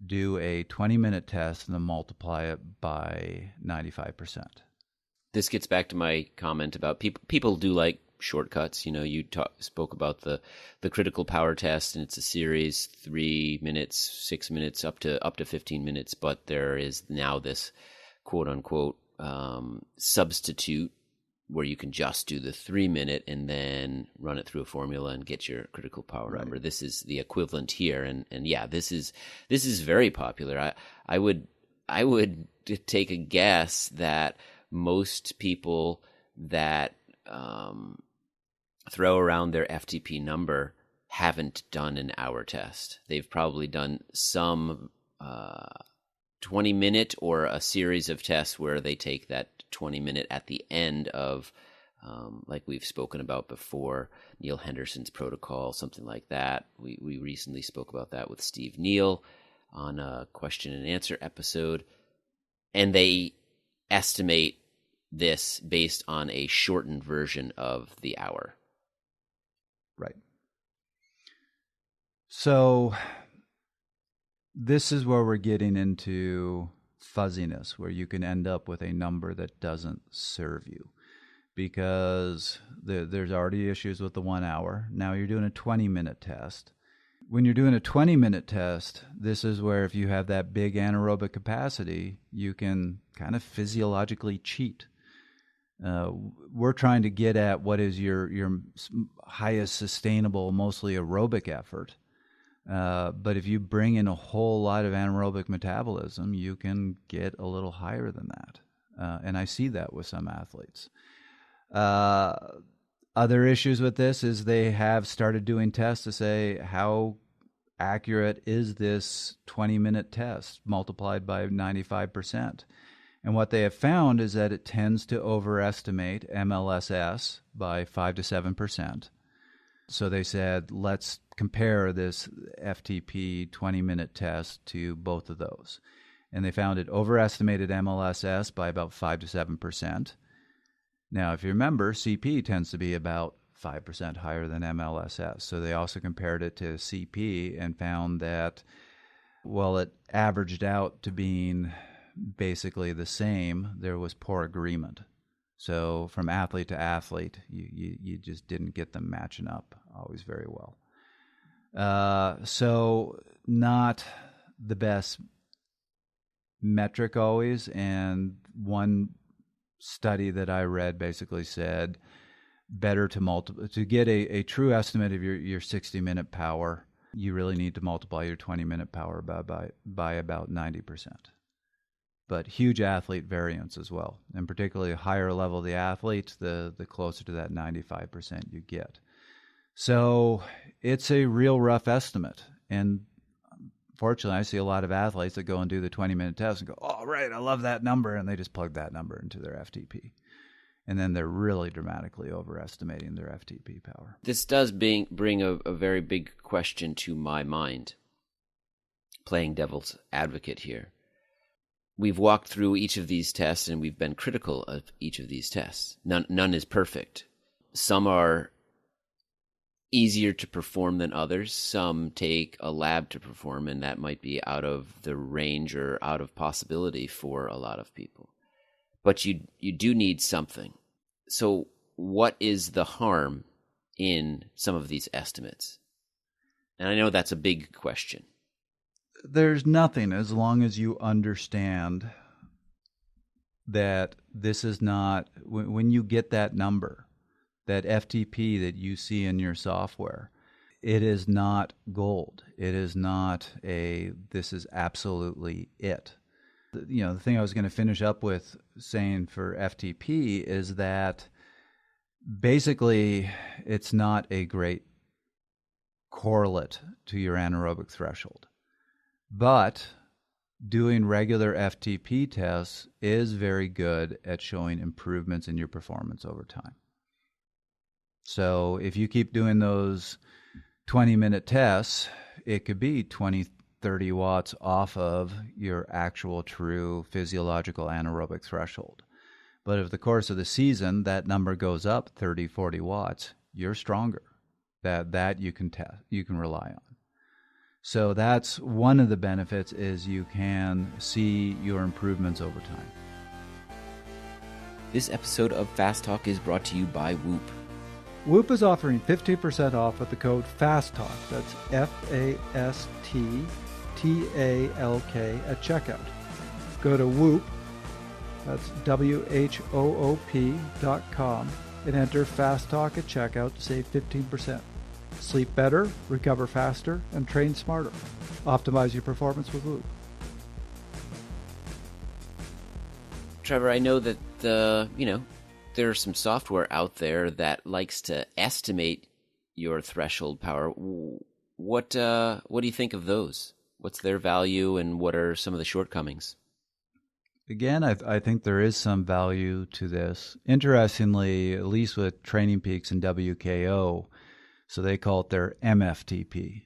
do a 20-minute test and then multiply it by 95%. This gets back to my comment about people do like shortcuts. You spoke about the critical power test, and it's a series, 3 minutes, 6 minutes, up to 15 minutes. But there is now this quote unquote substitute where you can just do the 3-minute and then run it through a formula and get your critical power number. This is the equivalent here, and yeah, this is very popular. I would take a guess that most people that throw around their FTP number haven't done an hour test. They've probably done some 20-minute or a series of tests where they take that 20-minute at the end of, like we've spoken about before, Neil Henderson's protocol, something like that. We recently spoke about that with Steve Neal on a question and answer episode. And they estimate this based on a shortened version of the hour. Right. So this is where we're getting into fuzziness, where you can end up with a number that doesn't serve you. because there's already issues with the 1 hour. Now you're doing a 20-minute test. When you're doing a 20-minute test, this is where if you have that big anaerobic capacity, you can kind of physiologically cheat. We're trying to get at what is your highest sustainable, mostly aerobic effort. But if you bring in a whole lot of anaerobic metabolism, you can get a little higher than that. And I see that with some athletes. Other issues with this is they have started doing tests to say how accurate is this 20-minute test multiplied by 95%. And what they have found is that it tends to overestimate MLSS by 5 to 7%. So they said, let's compare this FTP 20-minute test to both of those. And they found it overestimated MLSS by about 5 to 7%. Now, if you remember, CP tends to be about 5% higher than MLSS. So they also compared it to CP and found that, well, it averaged out to being basically the same. There was poor agreement. So from athlete to athlete, you just didn't get them matching up always very well. So not the best metric always. And one study that I read basically said better to get a true estimate of your 60-minute power, you really need to multiply your 20-minute power by about 90%. But huge athlete variance as well. And particularly a higher level of the athlete, the closer to that 95% you get. So it's a real rough estimate. And fortunately, I see a lot of athletes that go and do the 20-minute test and go, oh, right, I love that number. And they just plug that number into their FTP. And then they're really dramatically overestimating their FTP power. This does bring a very big question to my mind, playing devil's advocate here. We've walked through each of these tests and we've been critical of each of these tests. None is perfect. Some are easier to perform than others. Some take a lab to perform, and that might be out of the range or out of possibility for a lot of people. But you do need something. So what is the harm in some of these estimates? And I know that's a big question. There's nothing as long as you understand that this is not, when you get that number, that FTP that you see in your software, it is not gold. It is not this is absolutely it. The thing I was going to finish up with saying for FTP is that basically it's not a great correlate to your anaerobic threshold. But doing regular FTP tests is very good at showing improvements in your performance over time. So if you keep doing those 20-minute tests, it could be 20, 30 watts off of your actual true physiological anaerobic threshold. But if the course of the season, that number goes up 30, 40 watts, you're stronger. That you can test, you can rely on. So that's one of the benefits, is you can see your improvements over time. This episode of Fast Talk is brought to you by Whoop. Whoop is offering 15% off with the code FASTTALK. That's FASTTALK at checkout. Go to Whoop, that's WHOOP.com, and enter Fast Talk at checkout to save 15%. Sleep better, recover faster, and train smarter. Optimize your performance with Whoop. Trevor, I know that there's some software out there that likes to estimate your threshold power. What do you think of those? What's their value, and what are some of the shortcomings? Again, I think there is some value to this. Interestingly, at least with Training Peaks and WKO, so they call it their MFTP,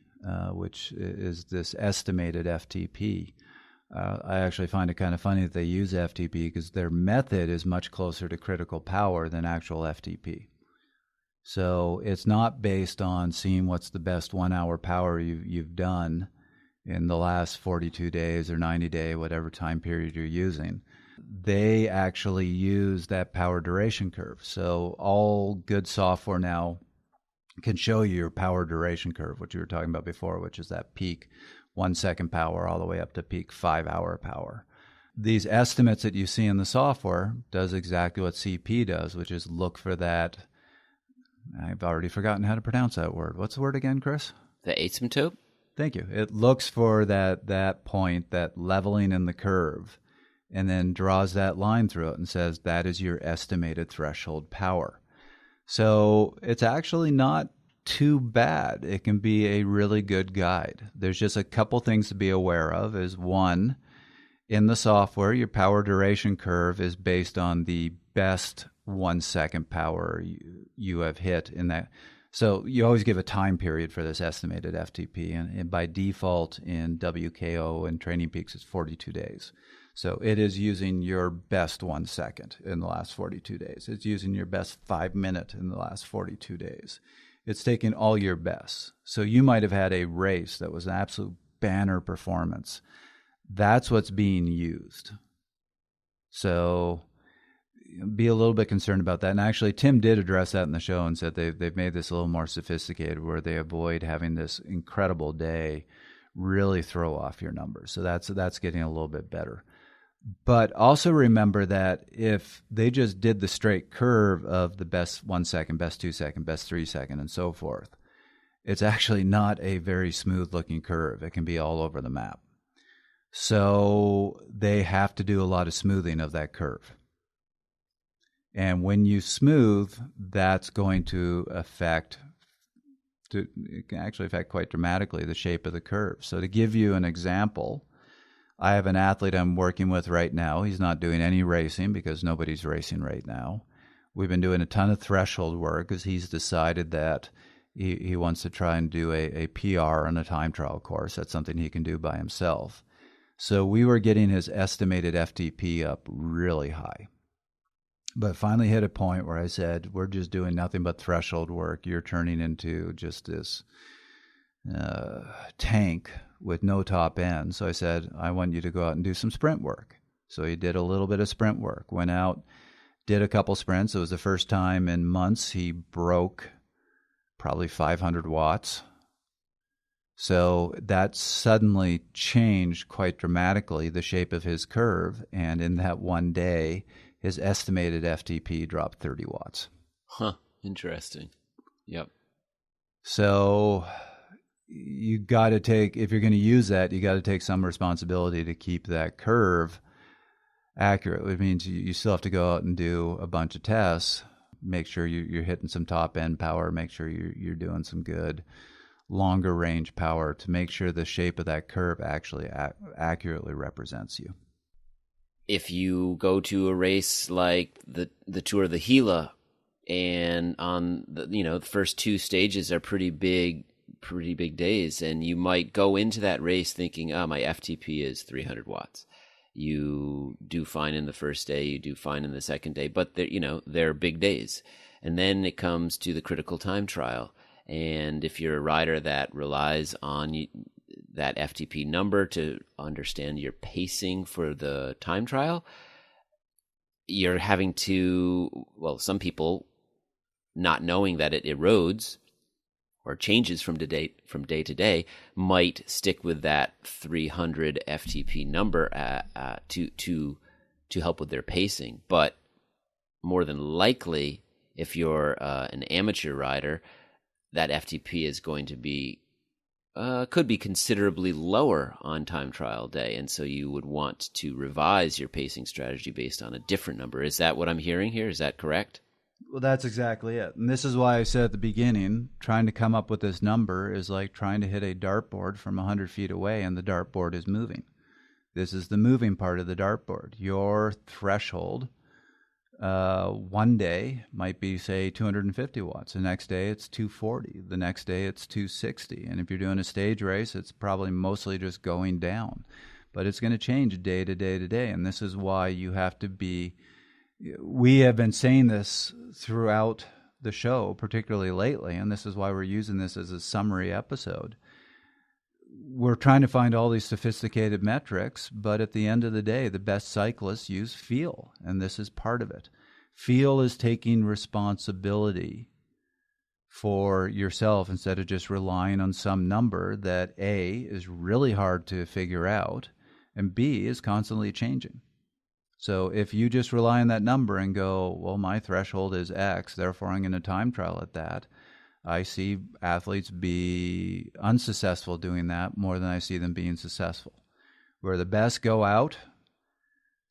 which is this estimated FTP. I actually find it kind of funny that they use FTP because their method is much closer to critical power than actual FTP. So it's not based on seeing what's the best 1 hour power you've done in the last 42 days or 90 day, whatever time period you're using. they actually use that power duration curve. So all good software now can show you your power duration curve, which you were talking about before, which is that peak 1 second power all the way up to peak 5 hour power. These estimates that you see in the software does exactly what CP does, which is look for that. I've already forgotten how to pronounce that word. What's the word again, Chris? The asymptote? Thank you. It looks for that point, that leveling in the curve, and then draws that line through it and says that is your estimated threshold power. So it's actually not too bad. It can be a really good guide. There's just a couple things to be aware of. Is one, in the software, your power duration curve is based on the best 1 second power you have hit in that. So you always give a time period for this estimated FTP, and by default in WKO and Training Peaks, it's 42 days. So it is using your best 1 second in the last 42 days. It's using your best 5 minutes in the last 42 days. It's taking all your best. So you might have had a race that was an absolute banner performance. That's what's being used. So be a little bit concerned about that. And actually, Tim did address that in the show and said they've made this a little more sophisticated, where they avoid having this incredible day really throw off your numbers. So that's getting a little bit better. But also remember that if they just did the straight curve of the best 1 second, best 2 second, best 3 second, and so forth, it's actually not a very smooth looking curve. It can be all over the map. So they have to do a lot of smoothing of that curve. And when you smooth, that's going to it can actually affect quite dramatically the shape of the curve. So to give you an example, I have an athlete I'm working with right now. He's not doing any racing because nobody's racing right now. We've been doing a ton of threshold work because he's decided that he wants to try and do a PR on a time trial course. That's something he can do by himself. So we were getting his estimated FTP up really high. But finally hit a point where I said, we're just doing nothing but threshold work. You're turning into just this tank with no top end. So I said, I want you to go out and do some sprint work. So he did a little bit of sprint work, went out, did a couple sprints. It was the first time in months he broke probably 500 watts. So that suddenly changed quite dramatically the shape of his curve. And in that one day, his estimated FTP dropped 30 watts. Huh. Interesting. Yep. So you got to take, if you're going to use that, you got to take some responsibility to keep that curve accurate. It means you still have to go out and do a bunch of tests, make sure you're hitting some top end power, make sure you're doing some good longer range power to make sure the shape of that curve actually accurately represents you. If you go to a race like the Tour of the Gila, and on the first two stages are pretty big days, and you might go into that race thinking, oh, my FTP is 300 watts. You do fine in the first day, you do fine in the second day, but they're big days. And then it comes to the critical time trial. And if you're a rider that relies on that FTP number to understand your pacing for the time trial, you're having to, some people, not knowing that it erodes or changes from day to day, might stick with that 300 FTP number to help with their pacing. But more than likely, if you're an amateur rider, that FTP is going to be could be considerably lower on time trial day, and so you would want to revise your pacing strategy based on a different number. Is that what I'm hearing here? Is that correct? Well, that's exactly it. And this is why I said at the beginning, trying to come up with this number is like trying to hit a dartboard from 100 feet away and the dartboard is moving. This is the moving part of the dartboard. Your threshold one day might be, say, 250 watts. The next day it's 240. The next day it's 260. And if you're doing a stage race, it's probably mostly just going down. But it's going to change day to day to day. And this is why you have to be... We have been saying this throughout the show, particularly lately, and this is why we're using this as a summary episode. we're trying to find all these sophisticated metrics, but at the end of the day, the best cyclists use feel, and this is part of it. Feel is taking responsibility for yourself instead of just relying on some number that A, is really hard to figure out, and B, is constantly changing. So if you just rely on that number and go, well, my threshold is X, therefore I'm going to time trial at that, I see athletes be unsuccessful doing that more than I see them being successful. Where the best go out,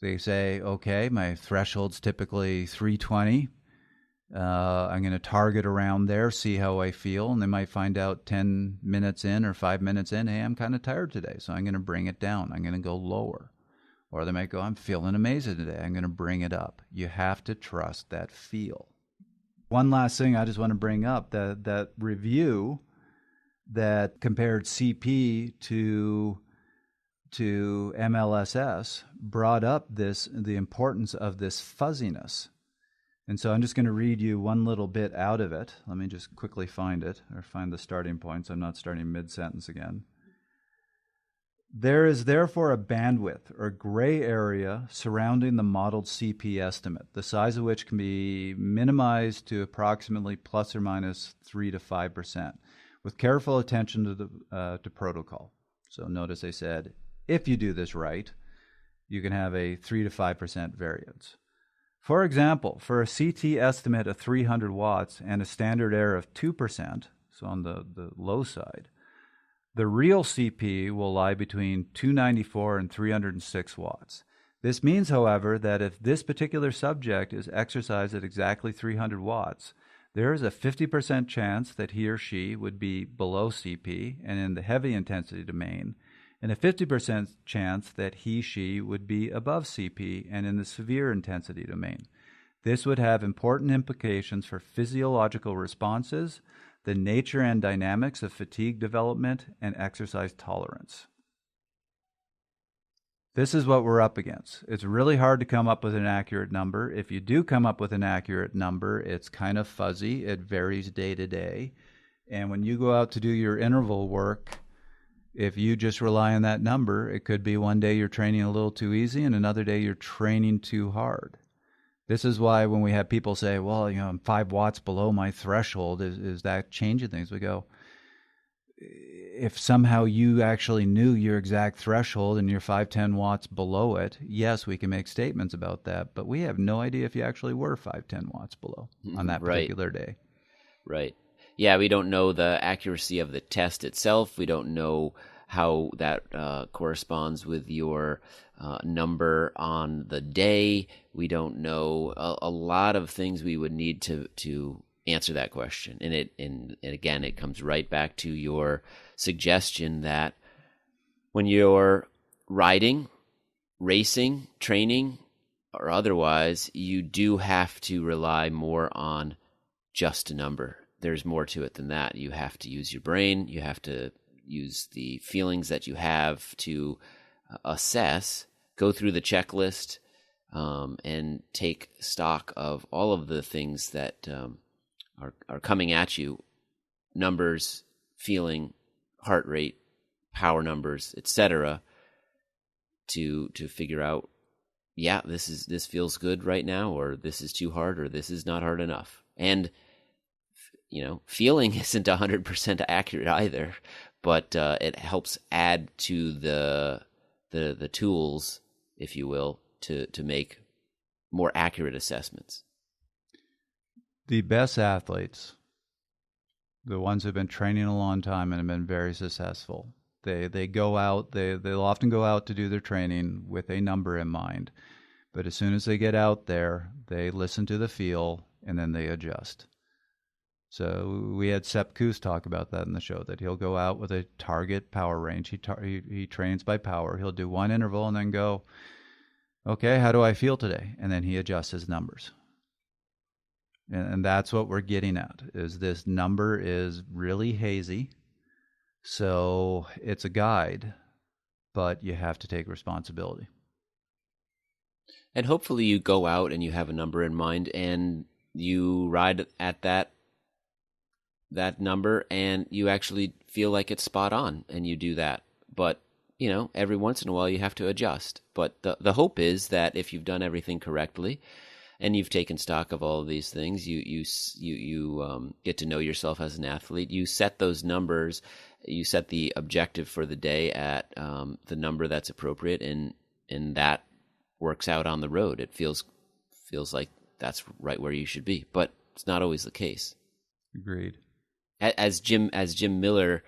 they say, okay, my threshold's typically 320. I'm going to target around there, see how I feel, and they might find out 10 minutes in or 5 minutes in, hey, I'm kind of tired today, so I'm going to bring it down. I'm going to go lower. Or they might go, I'm feeling amazing today. I'm going to bring it up. You have to trust that feel. One last thing I just want to bring up, that review that compared CP to MLSS brought up the importance of this fuzziness. And so I'm just going to read you one little bit out of it. Let me just quickly find it, or find the starting point so I'm not starting mid-sentence again. There is therefore a bandwidth or gray area surrounding the modeled CP estimate, the size of which can be minimized to approximately plus or minus 3 to 5%, with careful attention to protocol. So notice they said, if you do this right, you can have a 3 to 5% variance. For example, for a CT estimate of 300 watts and a standard error of 2%, so on the low side, the real CP will lie between 294 and 306 watts. This means, however, that if this particular subject is exercised at exactly 300 watts, there is a 50% chance that he or she would be below CP and in the heavy intensity domain, and a 50% chance that he/she would be above CP and in the severe intensity domain. This would have important implications for physiological responses, the nature and dynamics of fatigue development, and exercise tolerance. This is what we're up against. It's really hard to come up with an accurate number. If you do come up with an accurate number, it's kind of fuzzy. It varies day to day. And when you go out to do your interval work, if you just rely on that number, it could be one day you're training a little too easy and another day you're training too hard. This is why when we have people say, well, I'm 5 watts below my threshold, is that changing things? We go, if somehow you actually knew your exact threshold and you're 5-10 watts below it, yes, we can make statements about that, but we have no idea if you actually were 5-10 watts below on that particular day. Right. Yeah, we don't know the accuracy of the test itself. We don't know how that corresponds with your number on the day. We don't know a lot of things we would need to answer that question. And again, it comes right back to your suggestion that when you're riding, racing, training, or otherwise, you do have to rely more on just a number. There's more to it than that. You have to use your brain. You have to use the feelings that you have to assess, go through the checklist, and take stock of all of the things that are coming at you: numbers, feeling, heart rate, power numbers, etc. To figure out, yeah, this feels good right now, or this is too hard, or this is not hard enough. And feeling isn't 100% accurate either, but it helps add to the tools, if you will, to make more accurate assessments. The best athletes, the ones who've been training a long time and have been very successful, they go out, they'll often go out to do their training with a number in mind. But as soon as they get out there, they listen to the feel and then they adjust. So we had Sepp Kuss talk about that in the show, that he'll go out with a target power range. He trains by power. He'll do one interval and then go, okay, how do I feel today? And then he adjusts his numbers. And that's what we're getting at, is this number is really hazy. So it's a guide, but you have to take responsibility. And hopefully you go out and you have a number in mind and you ride at that number and you actually feel like it's spot on and you do that. But, every once in a while you have to adjust. But the hope is that if you've done everything correctly and you've taken stock of all of these things, you get to know yourself as an athlete. You set those numbers, you set the objective for the day at the number that's appropriate, and that works out on the road. It feels like that's right where you should be, but it's not always the case. Agreed. As Jim Miller,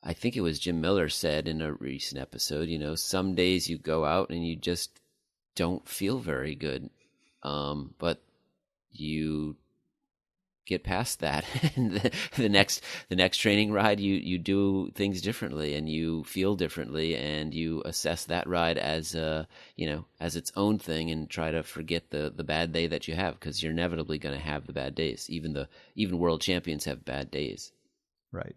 I think it was Jim Miller, said in a recent episode, some days you go out and you just don't feel very good, but you get past that, and the next training ride you do things differently and you feel differently, and you assess that ride as as its own thing and try to forget the bad day that you have, because you're inevitably going to have the bad days. Even world champions have bad days. Right.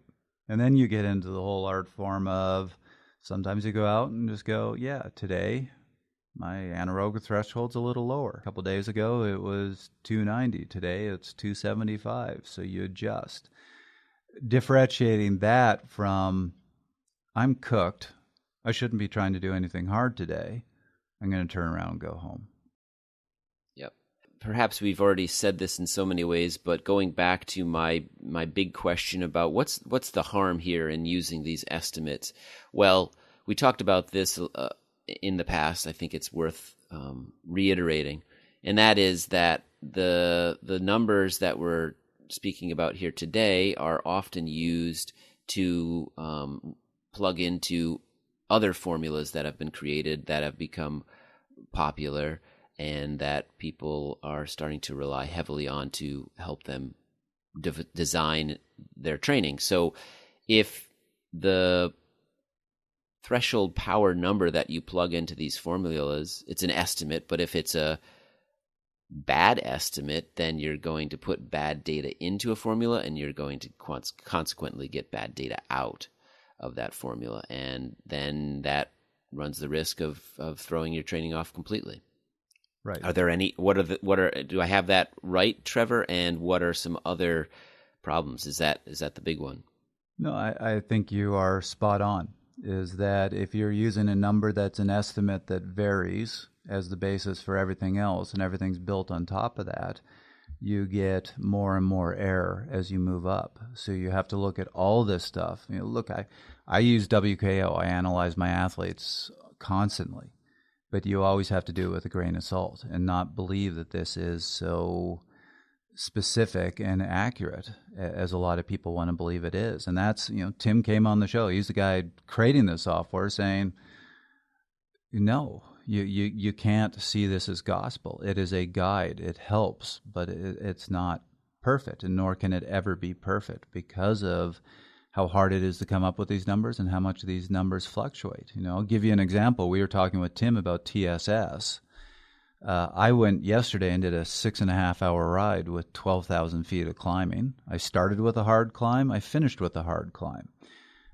And then you get into the whole art form of sometimes you go out and just go, yeah, today my anaerobic threshold's a little lower. A couple of days ago, it was 290. Today, it's 275. So you adjust. Differentiating that from, I'm cooked. I shouldn't be trying to do anything hard today. I'm going to turn around and go home. Yep. Perhaps we've already said this in so many ways, but going back to my big question about what's the harm here in using these estimates? Well, we talked about this in the past. I think it's worth reiterating, and that is that the numbers that we're speaking about here today are often used to plug into other formulas that have been created, that have become popular, and that people are starting to rely heavily on to help them design their training. So if the threshold power number that you plug into these formulas, it's an estimate, but if it's a bad estimate, then you're going to put bad data into a formula, and you're going to consequently get bad data out of that formula, and then that runs the risk of throwing your training off completely. Right. Are there any? Do I have that right, Trevor? And what are some other problems? Is that the big one? No, I think you are spot on. Is that if you're using a number that's an estimate that varies as the basis for everything else, and everything's built on top of that, you get more and more error as you move up. So you have to look at all this stuff. Look, I use WKO. I analyze my athletes constantly. But you always have to do it with a grain of salt and not believe that this is so specific and accurate as a lot of people want to believe it is. And that's, Tim came on the show. He's the guy creating this software saying, no, you can't see this as gospel. It is a guide. It helps, but it's not perfect, and nor can it ever be perfect because of how hard it is to come up with these numbers and how much these numbers fluctuate. I'll give you an example. We were talking with Tim about TSS. I went yesterday and did a 6.5-hour ride with 12,000 feet of climbing. I started with a hard climb. I finished with a hard climb.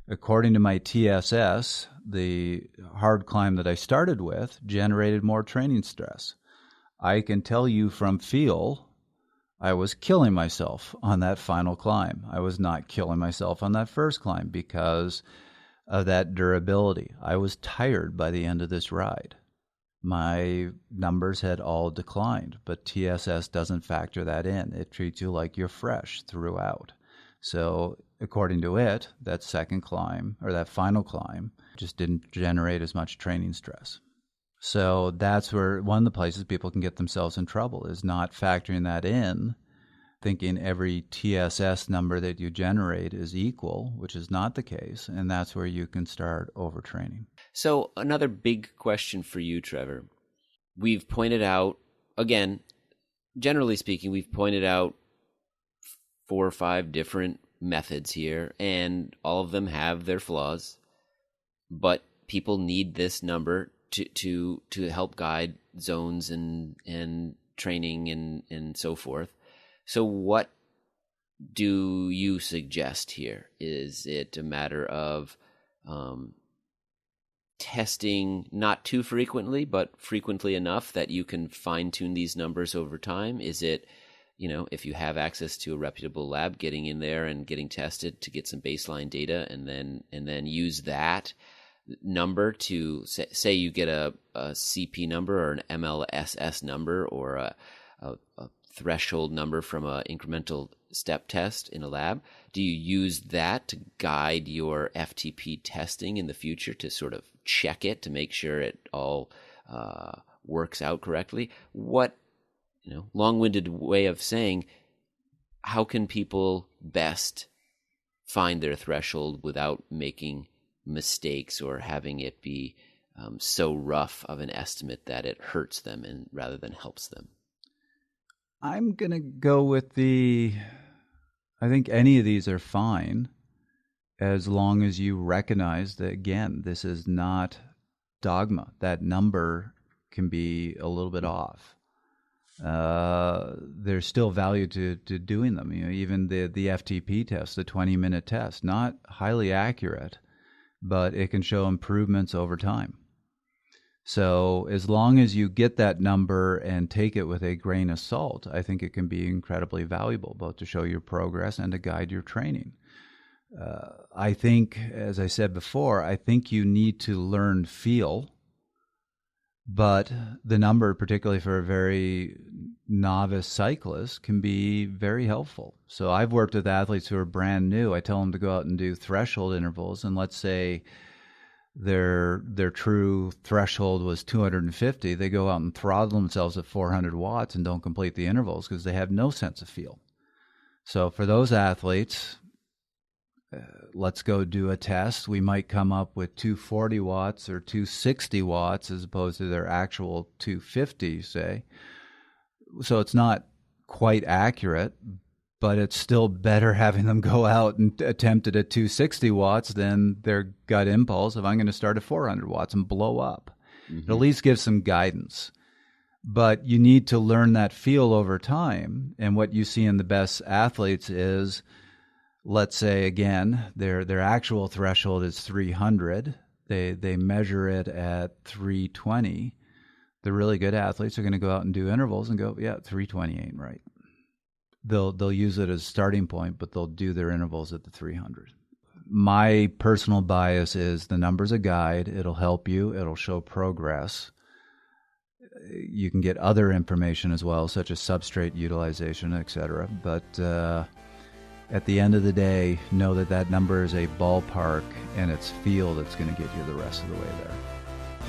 According to my TSS, the hard climb that I started with generated more training stress. I can tell you from feel, I was killing myself on that final climb. I was not killing myself on that first climb because of that durability. I was tired by the end of this ride. My numbers had all declined, but TSS doesn't factor that in. It treats you like you're fresh throughout. So according to it, that second climb, or that final climb, just didn't generate as much training stress. So that's where one of the places people can get themselves in trouble is not factoring that in, thinking every TSS number that you generate is equal, which is not the case, and that's where you can start overtraining. So another big question for you, Trevor. We've pointed out, again, generally speaking, we've pointed out 4 or 5 different methods here, and all of them have their flaws, but people need this number to help guide zones and training and so forth. So what do you suggest here? Is it a matter of testing not too frequently, but frequently enough that you can fine-tune these numbers over time? Is it if you have access to a reputable lab, getting in there and getting tested to get some baseline data, and then use that number to say you get a CP number or an MLSS number or a threshold number from an incremental step test in a lab. Do you use that to guide your FTP testing in the future to sort of check it to make sure it all works out correctly? What, long-winded way of saying, how can people best find their threshold without making mistakes or having it be so rough of an estimate that it hurts them and rather than helps them? I'm going to go with I think any of these are fine as long as you recognize that, again, this is not dogma. That number can be a little bit off. There's still value to doing them. Even the FTP test, the 20-minute test, not highly accurate, but it can show improvements over time. So as long as you get that number and take it with a grain of salt, I think it can be incredibly valuable, both to show your progress and to guide your training. I think, as I said before, I think you need to learn feel, but the number, particularly for a very novice cyclist, can be very helpful. So I've worked with athletes who are brand new. I tell them to go out and do threshold intervals, and let's say their true threshold was 250. They go out and throttle themselves at 400 watts and don't complete the intervals because they have no sense of feel. So for those athletes, let's go do a test. We might come up with 240 watts or 260 watts as opposed to their actual 250, say. So it's not quite accurate, but it's still better having them go out and attempt it at 260 watts than their gut impulse of I'm going to start at 400 watts and blow up. Mm-hmm. It at least gives some guidance. But you need to learn that feel over time. And what you see in the best athletes is, let's say, again, their actual threshold is 300. They measure it at 320. The really good athletes are going to go out and do intervals and go, yeah, 320 ain't right. They'll use it as a starting point, but they'll do their intervals at the 300. My personal bias is the number's a guide. It'll help you. It'll show progress. You can get other information as well, such as substrate utilization, et cetera. But at the end of the day, know that number is a ballpark, and it's feel that's going to get you the rest of the way there.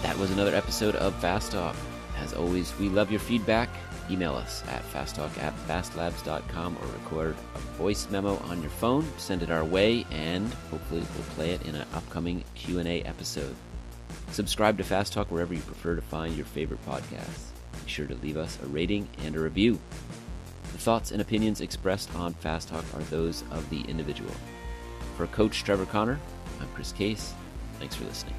That was another episode of Fast Talk. As always, we love your feedback. Email us at fasttalk@fastlabs.com or record a voice memo on your phone. Send it our way, and hopefully we'll play it in an upcoming Q&A episode. Subscribe to Fast Talk wherever you prefer to find your favorite podcasts. Be sure to leave us a rating and a review. The thoughts and opinions expressed on Fast Talk are those of the individual. For Coach Trevor Connor, I'm Chris Case. Thanks for listening.